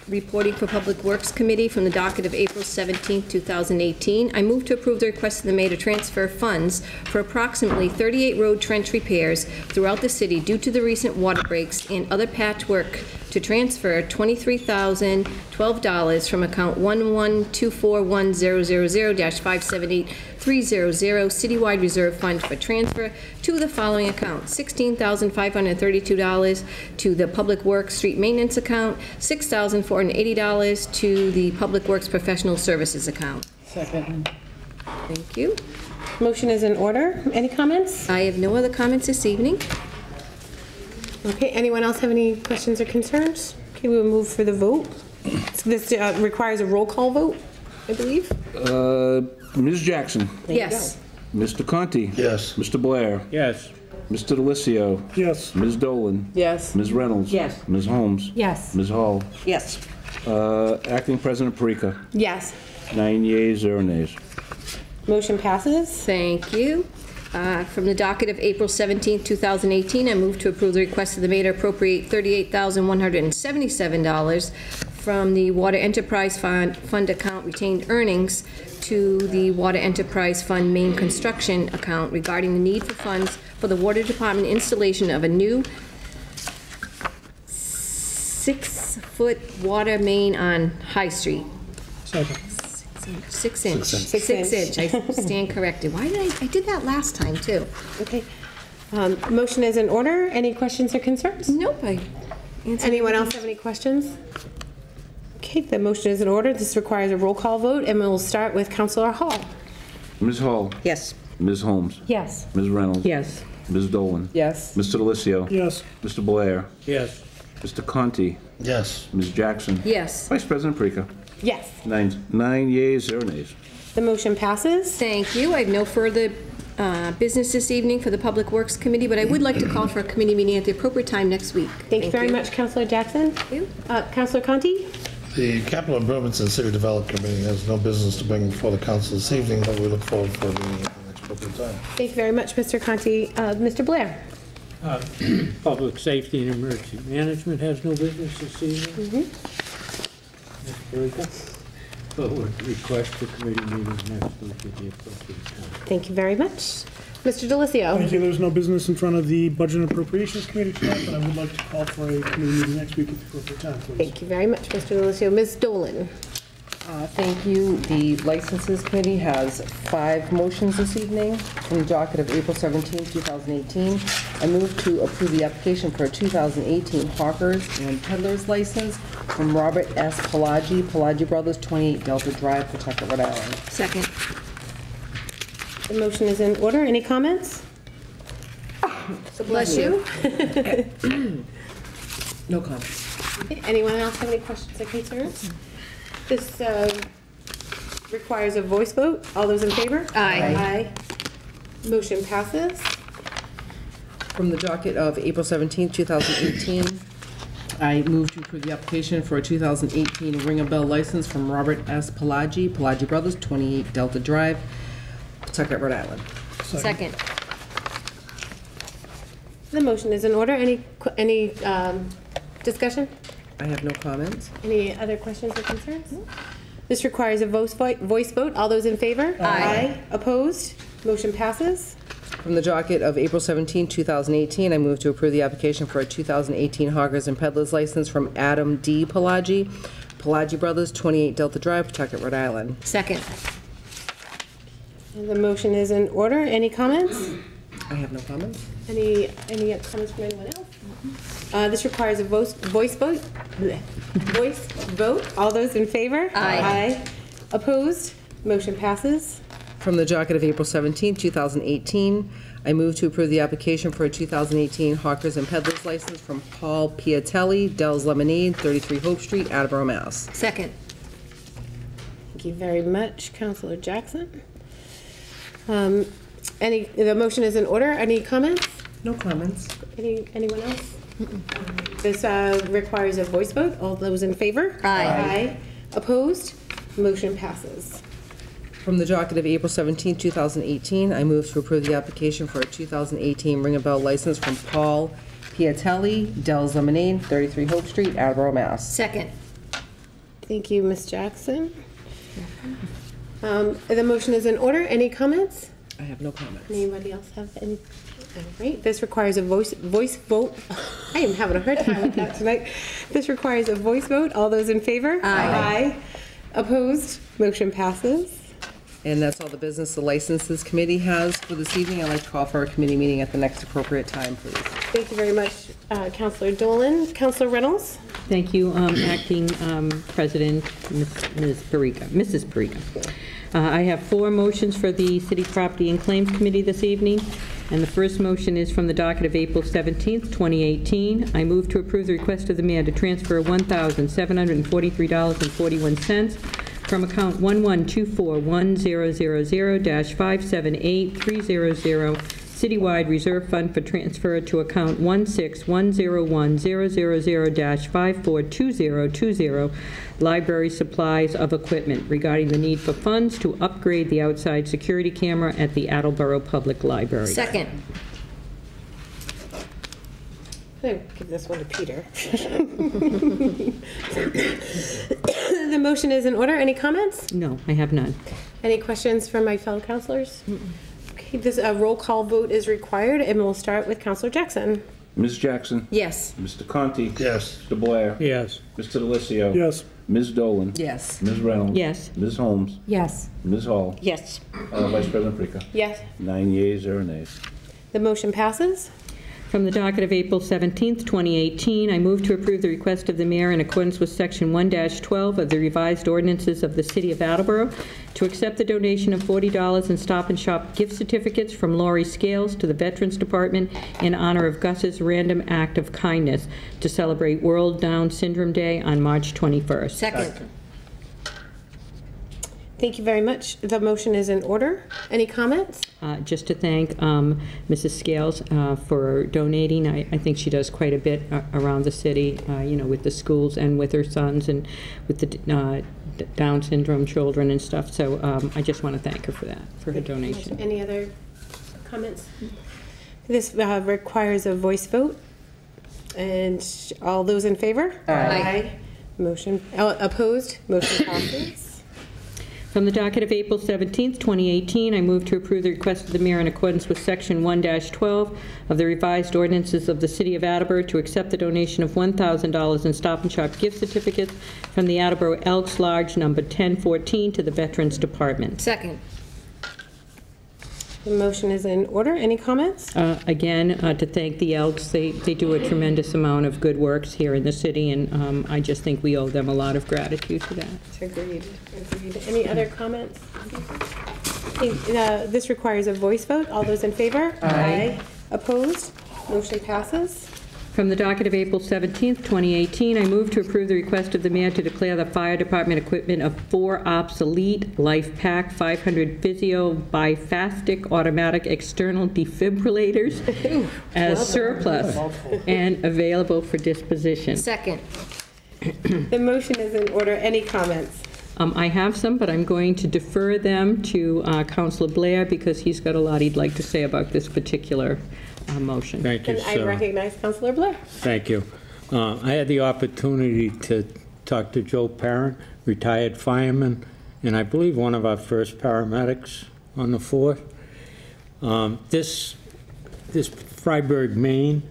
Reporting for Public Works Committee from the docket of April 17, 2018. I move to approve the request of the mayor to transfer funds for approximately 38 road trench repairs throughout the city due to the recent water breaks and other patchwork to transfer $23,012 from account 1124100-578-300 citywide reserve fund for transfer to the following account: $16,532 to the Public Works Street Maintenance account, $6,480 to the Public Works Professional Services account. Second. Thank you. Motion is in order. Any comments? I have no other comments this evening. Okay, anyone else have any questions or concerns? Okay, we will move for the vote. So this requires a roll call vote, I believe. Ms. Jackson. Yes. Mr. Conti. Yes. Mr. Blair. Yes. Mr. Delicio. Yes. Ms. Dolan. Yes. Ms. Reynolds. Yes. Ms. Holmes. Yes. Ms. Hall. Yes. Acting President Parika. Yes. 9 yeas, 0 nays. Motion passes. Thank you. From the docket of April 17, 2018, I move to approve the request of the mayor to appropriate $38,177 from the Water Enterprise Fund account retained earnings to the Water Enterprise Fund main construction account regarding the need for funds for the Water Department installation of a new 6-foot water main on High Street. Second. 6 inch. 6 inch. I stand corrected. Why did I did that last time too? Okay. Motion is in order. Any questions or concerns? Nope. Anyone else have any questions? Okay, the motion is in order. This requires a roll call vote, and we'll start with Councilor Hall. Ms. Hall. Yes. Ms. Holmes. Yes. Ms. Reynolds. Yes. Ms. Dolan. Yes. Mr. Delicio. Yes. Mr. Blair. Yes. Mr. Conti. Yes. Ms. Jackson. Yes. Vice President Parika. Yes. 9 yeas, 0 nays. The motion passes. Thank you. I have no further business this evening for the Public Works Committee, but I would like to call for a committee meeting at the appropriate time next week. Thank you very much, Councilor Jackson. Thank you. Councilor Conti? The Capital Improvements and City Development Committee has no business to bring before the council this evening, but we look forward for the next appropriate time. Thank you very much, Mr. Conti. Mr. Blair? Public Safety and Emergency Management has no business this evening. Very good. But would request a committee meeting next week at the appropriate time. Thank you very much. Mr. Delicio? Thank you. There's no business in front of the Budget and Appropriations Committee tonight, but I would like to call for a committee meeting next week at the appropriate time, please. Thank you very much, Mr. Delicio. Ms. Dolan? Thank you. The Licenses Committee has 5 motions this evening from the docket of April 17, 2018. I move to approve the application for a 2018 Hawkers and Peddlers license from Robert S. Pelagi Brothers, 28 Delta Drive, Pawtucket, Rhode Island. Second. The motion is in order. Any comments? Bless you. No comments. Okay, anyone else have any questions or concerns? This requires a voice vote. All those in favor? Aye. Aye. Motion passes. From the docket of April 17, 2018, I move to approve the application for a 2018 Ring a Bell license from Robert S. Pelagi Brothers, 28 Delta Drive, Pawtucket, Rhode Island. Second. The motion is in order. Any discussion? I have no comments. Any other questions or concerns? This requires a voice vote. All those in favor? Aye. Opposed? Motion passes. From the docket of April 17, 2018, I move to approve the application for a 2018 Hawkers and Peddlers license from Adam D. Pelagi Brothers, 28 Delta Drive, Pawtucket, Rhode Island. Second. And the motion is in order. Any comments? I have no comments. Any comments from anyone else? This requires a voice vote. Blech. Voice vote. All those in favor? Aye. Opposed? Motion passes. From the docket of April 17, 2018, I move to approve the application for a 2018 Hawkers and Peddlers license from Paul Piatelli, Dell's Lemonade, 33 Hope Street, Attleboro, Mass. Second. Thank you very much, Councilor Jackson. The motion is in order. Any comments? No comments. Anyone else? This requires a voice vote. All those in favor? Aye. Opposed? Motion passes. From the docket of April 17, 2018, I move to approve the application for a 2018 Ring a Bell license from Paul Piatelli, Dell's Lemonade, 33 Hope Street, Attleboro, Mass. Second. Thank you, Ms. Jackson. The motion is in order. Any comments? I have no comments. Anybody else have any? All right. This requires a voice vote. I am having a hard time with that tonight. This requires a voice vote. All those in favor? Aye. Opposed? Motion passes. And that's all the business the Licenses Committee has for this evening. I'd like to call for a committee meeting at the next appropriate time, please. Thank you very much, Councilor Dolan. Councilor Reynolds? Thank you, Acting President, Mrs. Perica. I have 4 motions for the City Property and Claims Committee this evening, and the first motion is from the docket of April 17th, 2018. I move to approve the request of the mayor to transfer $1,743.41 from account 112410000-578300 Citywide Reserve Fund for transfer to account 161010000-542020 Library Supplies of Equipment regarding the need for funds to upgrade the outside security camera at the Attleboro Public Library. Second. I'm going to give this one to Peter. The motion is in order. Any comments? No, I have none. Any questions from my fellow councilors? Okay, this roll call vote is required, and we'll start with Councilor Jackson. Ms. Jackson? Yes. Mr. Conti? Yes. Mr. Blair? Yes. Mr. Delissio? Yes. Ms. Dolan? Yes. Ms. Reynolds? Yes. Ms. Holmes? Yes. Ms. Hall? Yes. Vice President Perica? Yes. 9 yeas, 0 nays. The motion passes. From the docket of April 17th, 2018, I move to approve the request of the mayor in accordance with Section 1-12 of the revised ordinances of the City of Attleboro to accept the donation of $40 in Stop and Shop gift certificates from Laurie Scales to the Veterans Department in honor of Gus's random act of kindness to celebrate World Down Syndrome Day on March 21st. Second. Thank you very much. The motion is in order. Any comments? Just to thank Mrs. Scales for donating. I think she does quite a bit around the city, with the schools and with her sons and with the Down syndrome children and stuff. So I just want to thank her for that, for her donation. Any other comments? This requires a voice vote. And all those in favor? Aye. Motion opposed? Motion passes. From the docket of April 17th, 2018, I move to approve the request of the mayor in accordance with Section 1-12 of the revised ordinances of the City of Attleboro to accept the donation of $1,000 in Stop and Shop gift certificates from the Attleboro Elks Lodge number 1014 to the Veterans Department. Second. The motion is in order. Any comments? Again, to thank the Elks. They do a tremendous amount of good works here in the city, and I just think we owe them a lot of gratitude for that. Agreed. Any other comments? This requires a voice vote. All those in favor? Aye. Opposed? Motion passes. From the docket of April 17th, 2018, I move to approve the request of the mayor to declare the fire department equipment of 4 obsolete Life Pack 500 Physio Bifastic automatic external defibrillators as surplus and available for disposition. Second. The motion is in order. Any comments? I have some, but I'm going to defer them to Councilor Blair because he's got a lot he'd like to say about this particular motion. Thank you, And I sir. recognize Councilor Blair. Thank you. I had the opportunity to talk to Joe Parent, retired fireman, and I believe one of our first paramedics on the force. This Freiburg, Maine,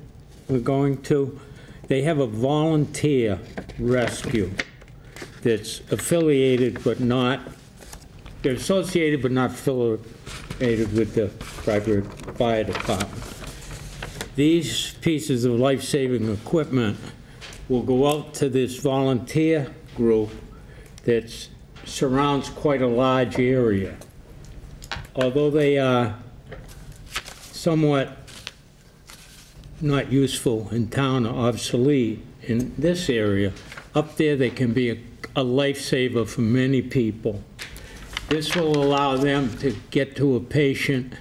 we're going to, they have a volunteer rescue that's affiliated but not, they're associated but not affiliated with the Freiburg Fire Department. These pieces of life-saving equipment will go out to this volunteer group that surrounds quite a large area. although they are somewhat not useful in town or obsolete in this area, up there they can be a lifesaver for many people. This will allow them to get to a patient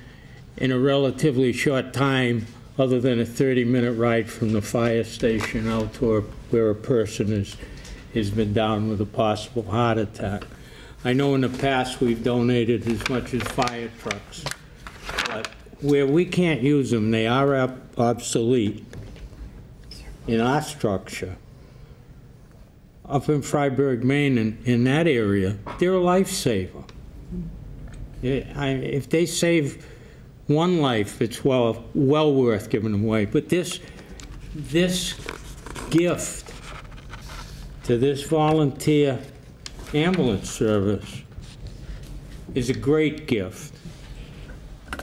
in a relatively short time, other than a 30-minute ride from the fire station out to where a person has been down with a possible heart attack. I know in the past we've donated as much as fire trucks, but where we can't use them, they are obsolete in our structure. Up in Freiburg, Maine, in that area, they're a lifesaver. If they save one life, it's well worth giving them away. But this gift to this volunteer ambulance service is a great gift,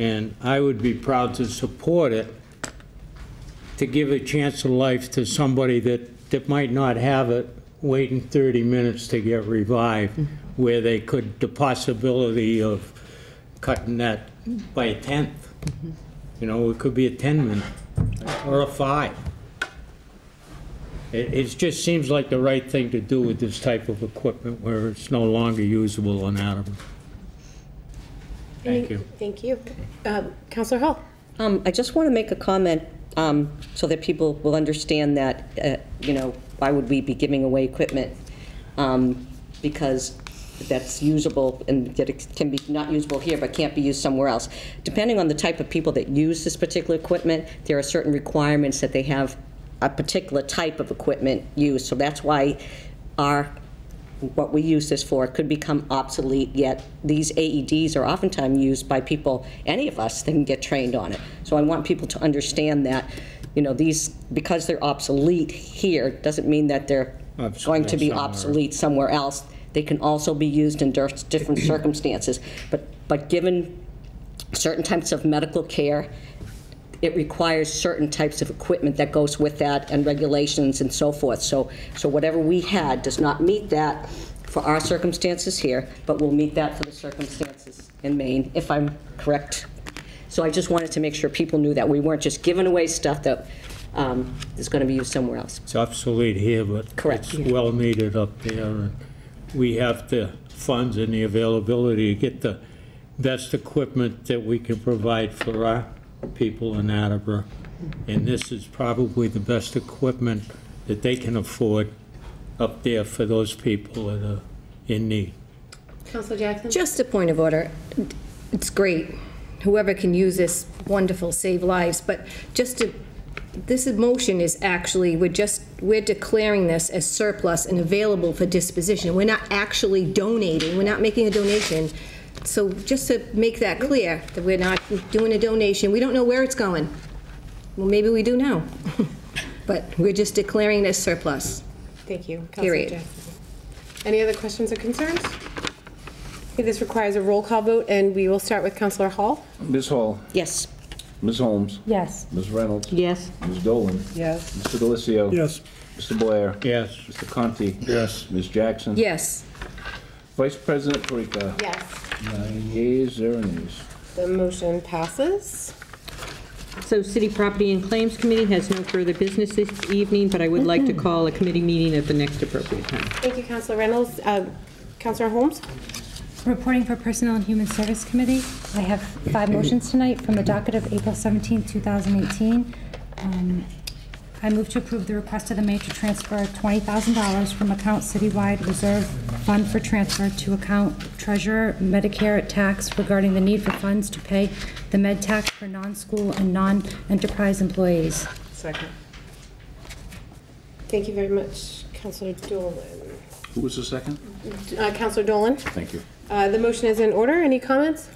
and I would be proud to support it, to give a chance of life to somebody that might not have it, waiting 30 minutes to get revived, where they could, the possibility of cutting that by a 10th. You know, it could be a 10-minute or a 5. It just seems like the right thing to do with this type of equipment where it's no longer usable in Attleboro. Thank you. Thank you. Councilor Hall. I just want to make a comment so that people will understand that, you know, why would we be giving away equipment? Because that's usable and that it can be not usable here but can't be used somewhere else. Depending on the type of people that use this particular equipment, there are certain requirements that they have a particular type of equipment used. So that's why what we use this for could become obsolete, yet these AEDs are oftentimes used by people, any of us, that can get trained on it. So I want people to understand that, you know, these, because they're obsolete here, doesn't mean that they're going to be obsolete somewhere else. They can also be used in different circumstances. But given certain types of medical care, it requires certain types of equipment that goes with that and regulations and so forth. So whatever we had does not meet that for our circumstances here, but will meet that for the circumstances in Maine, if I'm correct. So I just wanted to make sure people knew that we weren't just giving away stuff that is going to be used somewhere else. It's obsolete here, but correct. It's well needed up there. And we have the funds and the availability to get the best equipment that we can provide for our people in Attleboro, and this is probably the best equipment that they can afford up there for those people that are in need. Councilor Jackson? Just a point of order. It's great. Whoever can use this, wonderful, save lives, but this motion is actually, we're declaring this as surplus and available for disposition. We're not actually donating. We're not making a donation. So just to make that clear, that we're not doing a donation. We don't know where it's going. Well, maybe we do now. But we're just declaring this surplus. Thank you. Period. Jackson. Any other questions or concerns? Okay, this requires a roll call vote, and we will start with Councilor Hall. Ms. Hall? Yes. Ms. Holmes? Yes. Ms. Reynolds? Yes. Ms. Dolan? Yes. Mr. Delicio? Yes. Mr. Blair? Yes. Mr. Conti? Yes. Ms. Jackson? Yes. Vice President Parika? Yes. 9 yeas, 0 nays. The motion passes. So City Property and Claims Committee has no further business this evening, but I would like to call a committee meeting at the next appropriate time. Thank you, Councilor Reynolds. Councilor Holmes? Reporting for Personnel and Human Service Committee. I have 5 motions tonight from the docket of April 17, 2018. I move to approve the request of the mayor to transfer $20,000 from account Citywide Reserve Fund for transfer to account Treasurer Medicare Tax regarding the need for funds to pay the med tax for non-school and non-enterprise employees. Second. Thank you very much, Councilor Dolan. Who was the second? Councilor Dolan. Thank you. The motion is in order. Any comments?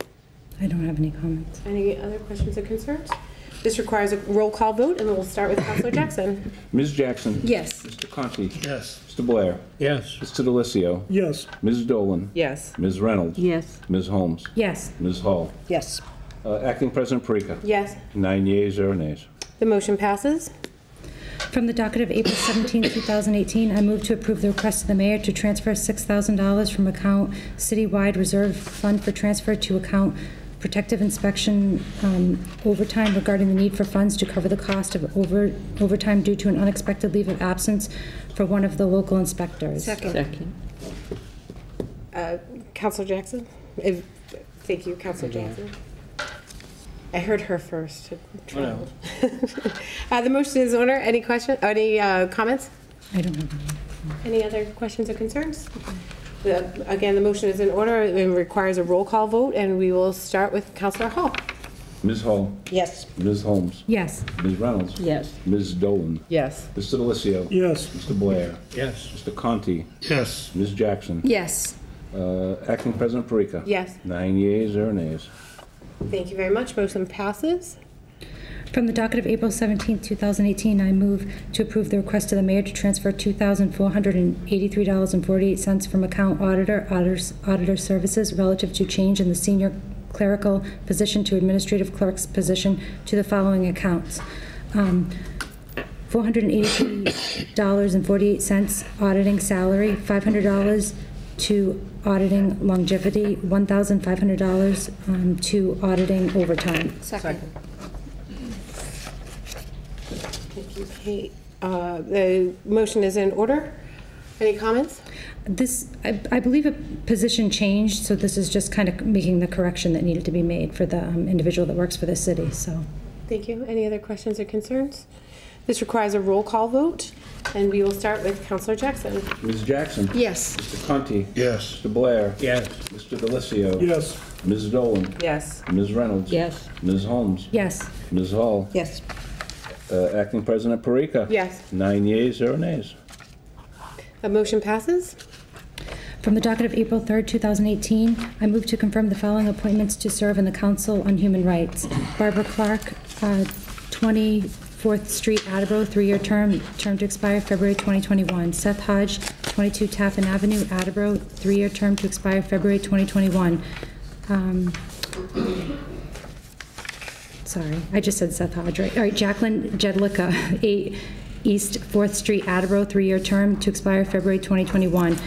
I don't have any comments. Any other questions or concerns? This requires a roll call vote, and we'll start with Councilor Jackson. Ms. Jackson? Yes. Mr. Conti? Yes. Mr. Blair? Yes. Mr. Delicio? Yes. Ms. Dolan? Yes. Ms. Reynolds? Yes. Ms. Holmes? Yes. Ms. Hall? Yes. Acting President Parika? Yes. 9 yeas, 0 nays. The motion passes. From the docket of April 17, 2018, I move to approve the request of the mayor to transfer $6,000 from account Citywide Reserve Fund for transfer to account protective inspection overtime regarding the need for funds to cover the cost of overtime due to an unexpected leave of absence for one of the local inspectors. Second. Counselor Jackson? Thank you, Counselor Jackson. I heard her first. The motion is in order. Any questions? Any comments? I don't have any. Any other questions or concerns? Again, the motion is in order. It requires a roll call vote, and we will start with Counselor Hall. Ms. Hall? Yes. Ms. Holmes? Yes. Ms. Reynolds? Yes. Ms. Dolan? Yes. Mr. Delicio? Yes. Mr. Blair? Yes. Mr. Conti? Yes. Ms. Jackson? Yes. Acting President Parika? Yes. 9 yeas, 0 nays. Thank you very much. Motion passes. From the docket of April 17, 2018, I move to approve the request of the mayor to transfer $2,483.48 from account auditor services relative to change in the senior clerical position to administrative clerk's position to the following accounts. $483.48 auditing salary, $500 to auditing longevity, $1,500 to auditing overtime. Second. Thank you, Kate. The motion is in order. Any comments? This, I believe a position changed, so this is just kind of making the correction that needed to be made for the individual that works for the city, so. Thank you. Any other questions or concerns? This requires a roll call vote, and we will start with Counselor Jackson. Ms. Jackson? Yes. Mr. Conti? Yes. Mr. Blair? Yes. Mr. Delicio? Yes. Ms. Dolan? Yes. Ms. Reynolds? Yes. Ms. Holmes? Yes. Ms. Hall? Yes. Acting President Parika? Yes. 9 yeas, 0 nays. The motion passes. From the docket of April 3rd, 2018, I move to confirm the following appointments to serve in the Council on Human Rights. Barbara Clark, 24th Street, Attleboro, 3-year term to expire February 2021. Seth Hodge, 22 Tappan Avenue, Attleboro, 3-year term to expire February 2021. Sorry, I just said Seth Hodge, right? All right, Jacqueline Jedlicka, 8 East 4th Street, Attleboro, 3-year term to expire February 2021.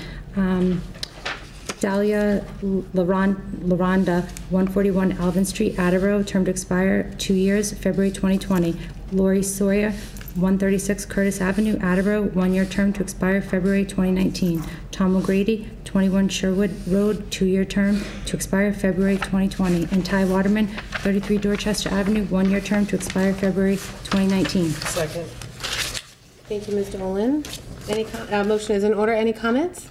Dahlia Laronda, 141 Alvin Street, Attleboro, term to expire 2 years, February 2020. Lori Sawyer, 136 Curtis Avenue, Attleboro, 1-year term to expire February 2019. Tom O'Grady, 21 Sherwood Road, 2-year term to expire February 2020. And Ty Waterman, 33 Dorchester Avenue, 1-year term to expire February 2019. Second. Thank you, Ms. Dolan. Any motion is in order. Any comments?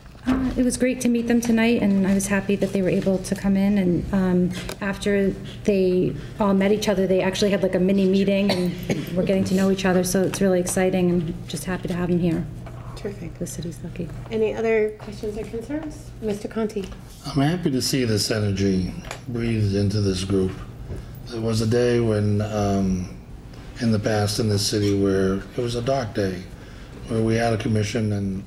It was great to meet them tonight, and I was happy that they were able to come in. And after they all met each other, they actually had like a mini meeting, and we're getting to know each other. So it's really exciting. I'm just happy to have them here. Terrific. The city's lucky. Any other questions or concerns? Mr. Conti. I'm happy to see this energy breathed into this group. There was a day when, in the past in this city, where it was a dark day, where we had a commission and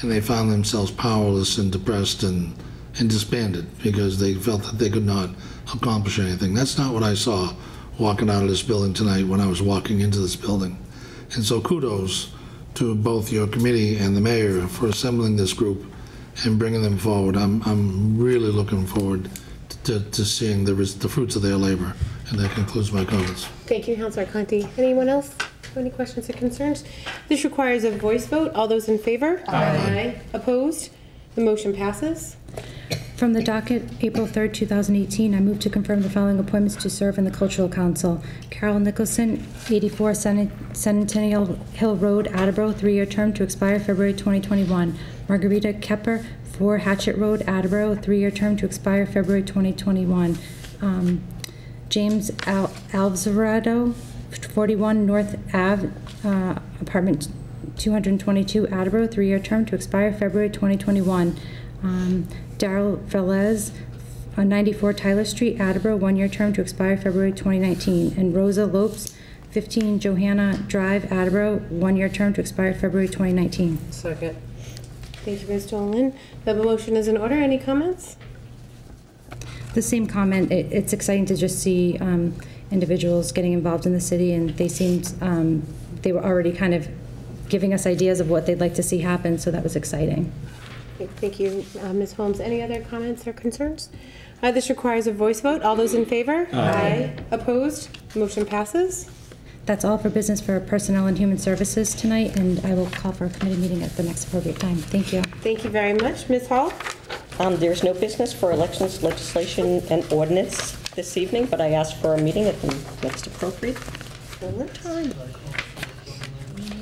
they found themselves powerless and depressed and disbanded because they felt that they could not accomplish anything. That's not what I saw walking out of this building tonight when I was walking into this building. And so kudos to both your committee and the mayor for assembling this group and bringing them forward. I'm really looking forward to seeing the fruits of their labor. And that concludes my comments. Thank you, Councilor Conti. Anyone else? Any questions or concerns? This requires a voice vote. All those in favor? Aye. Opposed? The motion passes. From the docket, April 3rd, 2018, I move to confirm the following appointments to serve in the Cultural Council. Carol Nicholson, 84 Centennial Hill Road, Attleboro, 3-year term to expire February 2021. Margarita Kepper, 4 Hatchet Road, Attleboro, 3-year term to expire February 2021. James Alvarado, 41 North Ave, apartment 222, Attleboro, 3-year term to expire February 2021. Daryl Velez, 94 Tyler Street, Attleboro, 1-year term to expire February 2019. And Rosa Lopes, 15 Johanna Drive, Attleboro, 1-year term to expire February 2019. Second. Thank you, Ms. Dolan. The motion is in order. Any comments? The same comment. It's exciting to just see individuals getting involved in the city, and they seemed they were already kind of giving us ideas of what they'd like to see happen, so that was exciting. Thank you, Ms. Holmes. Any other comments or concerns? This requires a voice vote. All those in favor? Aye. Opposed? Motion passes. That's all for business for Personnel and Human Services tonight, and I will call for a committee meeting at the next appropriate time. Thank you. Thank you very much. Ms. Hall? There's no business for elections, legislation, and ordinance this evening, but I ask for a meeting at the next appropriate time.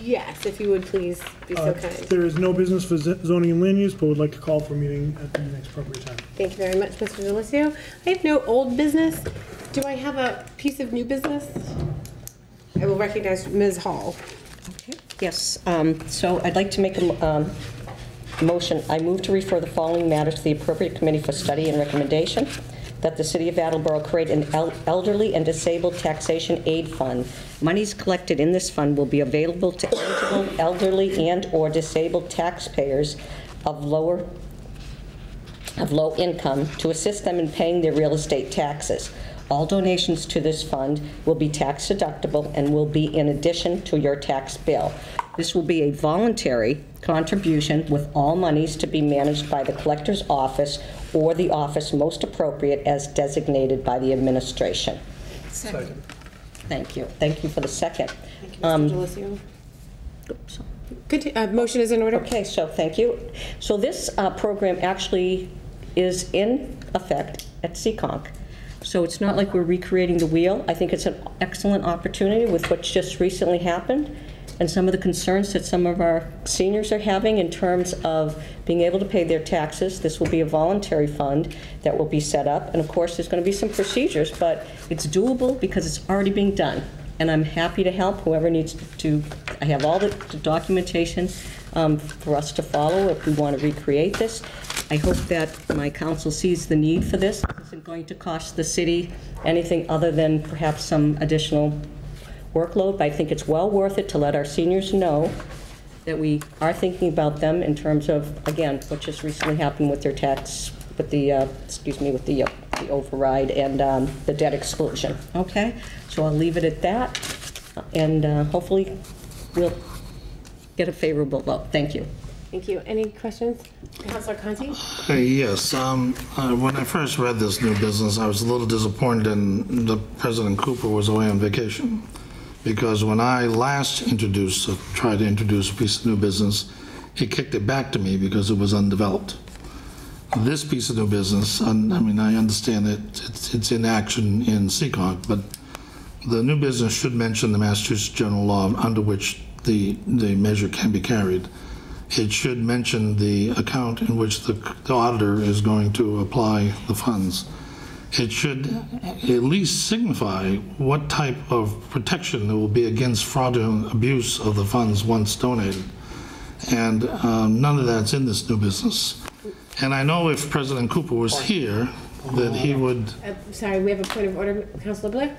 Yes, if you would please be so kind. There is no business for zoning and land use, but would like to call for a meeting at the next appropriate time. Thank you very much, Mr. Delisio. I have no old business. Do I have a piece of new business? I will recognize Ms. Hall. Okay. Yes. So I'd like to make a motion. I move to refer the following matter to the appropriate committee for study and recommendation. That the City of Attleboro create an elderly and disabled taxation aid fund. Monies collected in this fund will be available to eligible elderly and/or disabled taxpayers of low income to assist them in paying their real estate taxes. All donations to this fund will be tax deductible and will be in addition to your tax bill. This will be a voluntary contribution with all monies to be managed by the collector's office or the office most appropriate as designated by the administration. Second. Thank you. Thank you for the second. Thank you, Mr. Delisio. Motion is in order. Okay, so thank you. So this program actually is in effect at Seekonk. So it's not like we're recreating the wheel. I think it's an excellent opportunity with what's just recently happened and some of the concerns that some of our seniors are having in terms of being able to pay their taxes. This will be a voluntary fund that will be set up. And of course, there's going to be some procedures, but it's doable because it's already being done. And I'm happy to help whoever needs to. I have all the documentation for us to follow if we want to recreate this. I hope that my council sees the need for this. This isn't going to cost the city anything other than perhaps some additional workload, but I think it's well worth it to let our seniors know that we are thinking about them in terms of, again, what just recently happened with their tax, with the, with the override and the debt exclusion. Okay, so I'll leave it at that, and hopefully we'll get a favorable vote. Thank you. Thank you. Any questions? Councilor Conti? Yes. When I first read this new business, I was a little disappointed in that President Cooper was away on vacation. Because when I last tried to introduce a piece of new business, he kicked it back to me because it was undeveloped. This piece of new business, I mean, I understand that it's in action in Seekonk, but the new business should mention the Massachusetts general law under which the measure can be carried. It should mention the account in which the auditor is going to apply the funds. It should at least signify what type of protection there will be against fraudulent abuse of the funds once donated. And none of that's in this new business. And I know if President Cooper was here, that he would... Sorry, we have a point of order. Councilor Blair?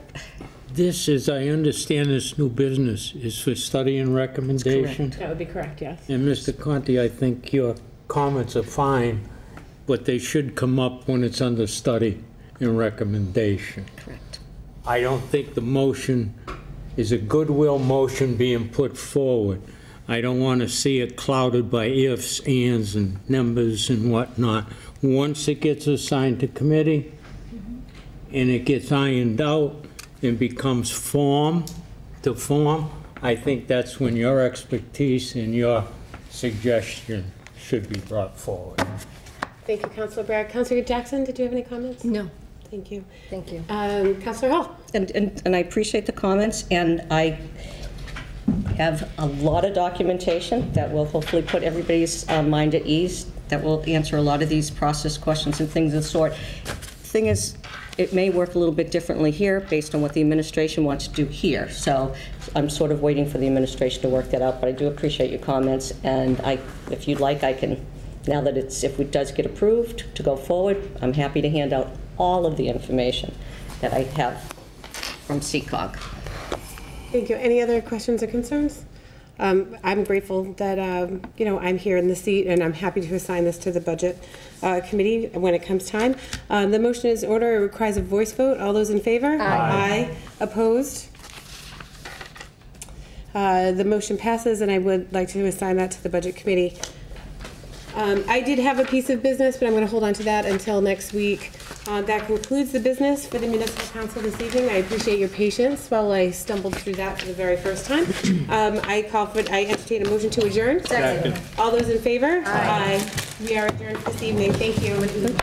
This, as I understand this new business, is for study and recommendation. That would be correct, yes. And Mr. Conti, I think your comments are fine, but they should come up when it's under study and recommendation. Correct. I don't think the motion is a goodwill motion being put forward. I don't want to see it clouded by ifs, ands, and numbers and whatnot. Once it gets assigned to committee and it gets ironed out and becomes form to form, I think that's when your expertise and your suggestion should be brought forward. Thank you, Councilor Bragg. Councilor Jackson, did you have any comments? No. Thank you. Thank you. Councilor Hall? And I appreciate the comments, and I have a lot of documentation that will hopefully put everybody's mind at ease, that will answer a lot of these process questions and things of the sort. Thing is, it may work a little bit differently here based on what the administration wants to do here. So I'm sort of waiting for the administration to work that out, but I do appreciate your comments, and if you'd like, I can, now that if it does get approved to go forward, I'm happy to hand out all of the information that I have from Seekonk. Thank you. Any other questions or concerns? I'm grateful that, I'm here in the seat, and I'm happy to assign this to the Budget Committee when it comes time. The motion is in order. It requires a voice vote. All those in favor? Aye. Opposed? The motion passes, and I would like to assign that to the Budget Committee. I did have a piece of business, but I'm going to hold on to that until next week. That concludes the business for the Municipal Council this evening. I appreciate your patience while I stumbled through that for the very first time. I entertain a motion to adjourn. Second. All those in favor? Aye. We are adjourned this evening. Thank you.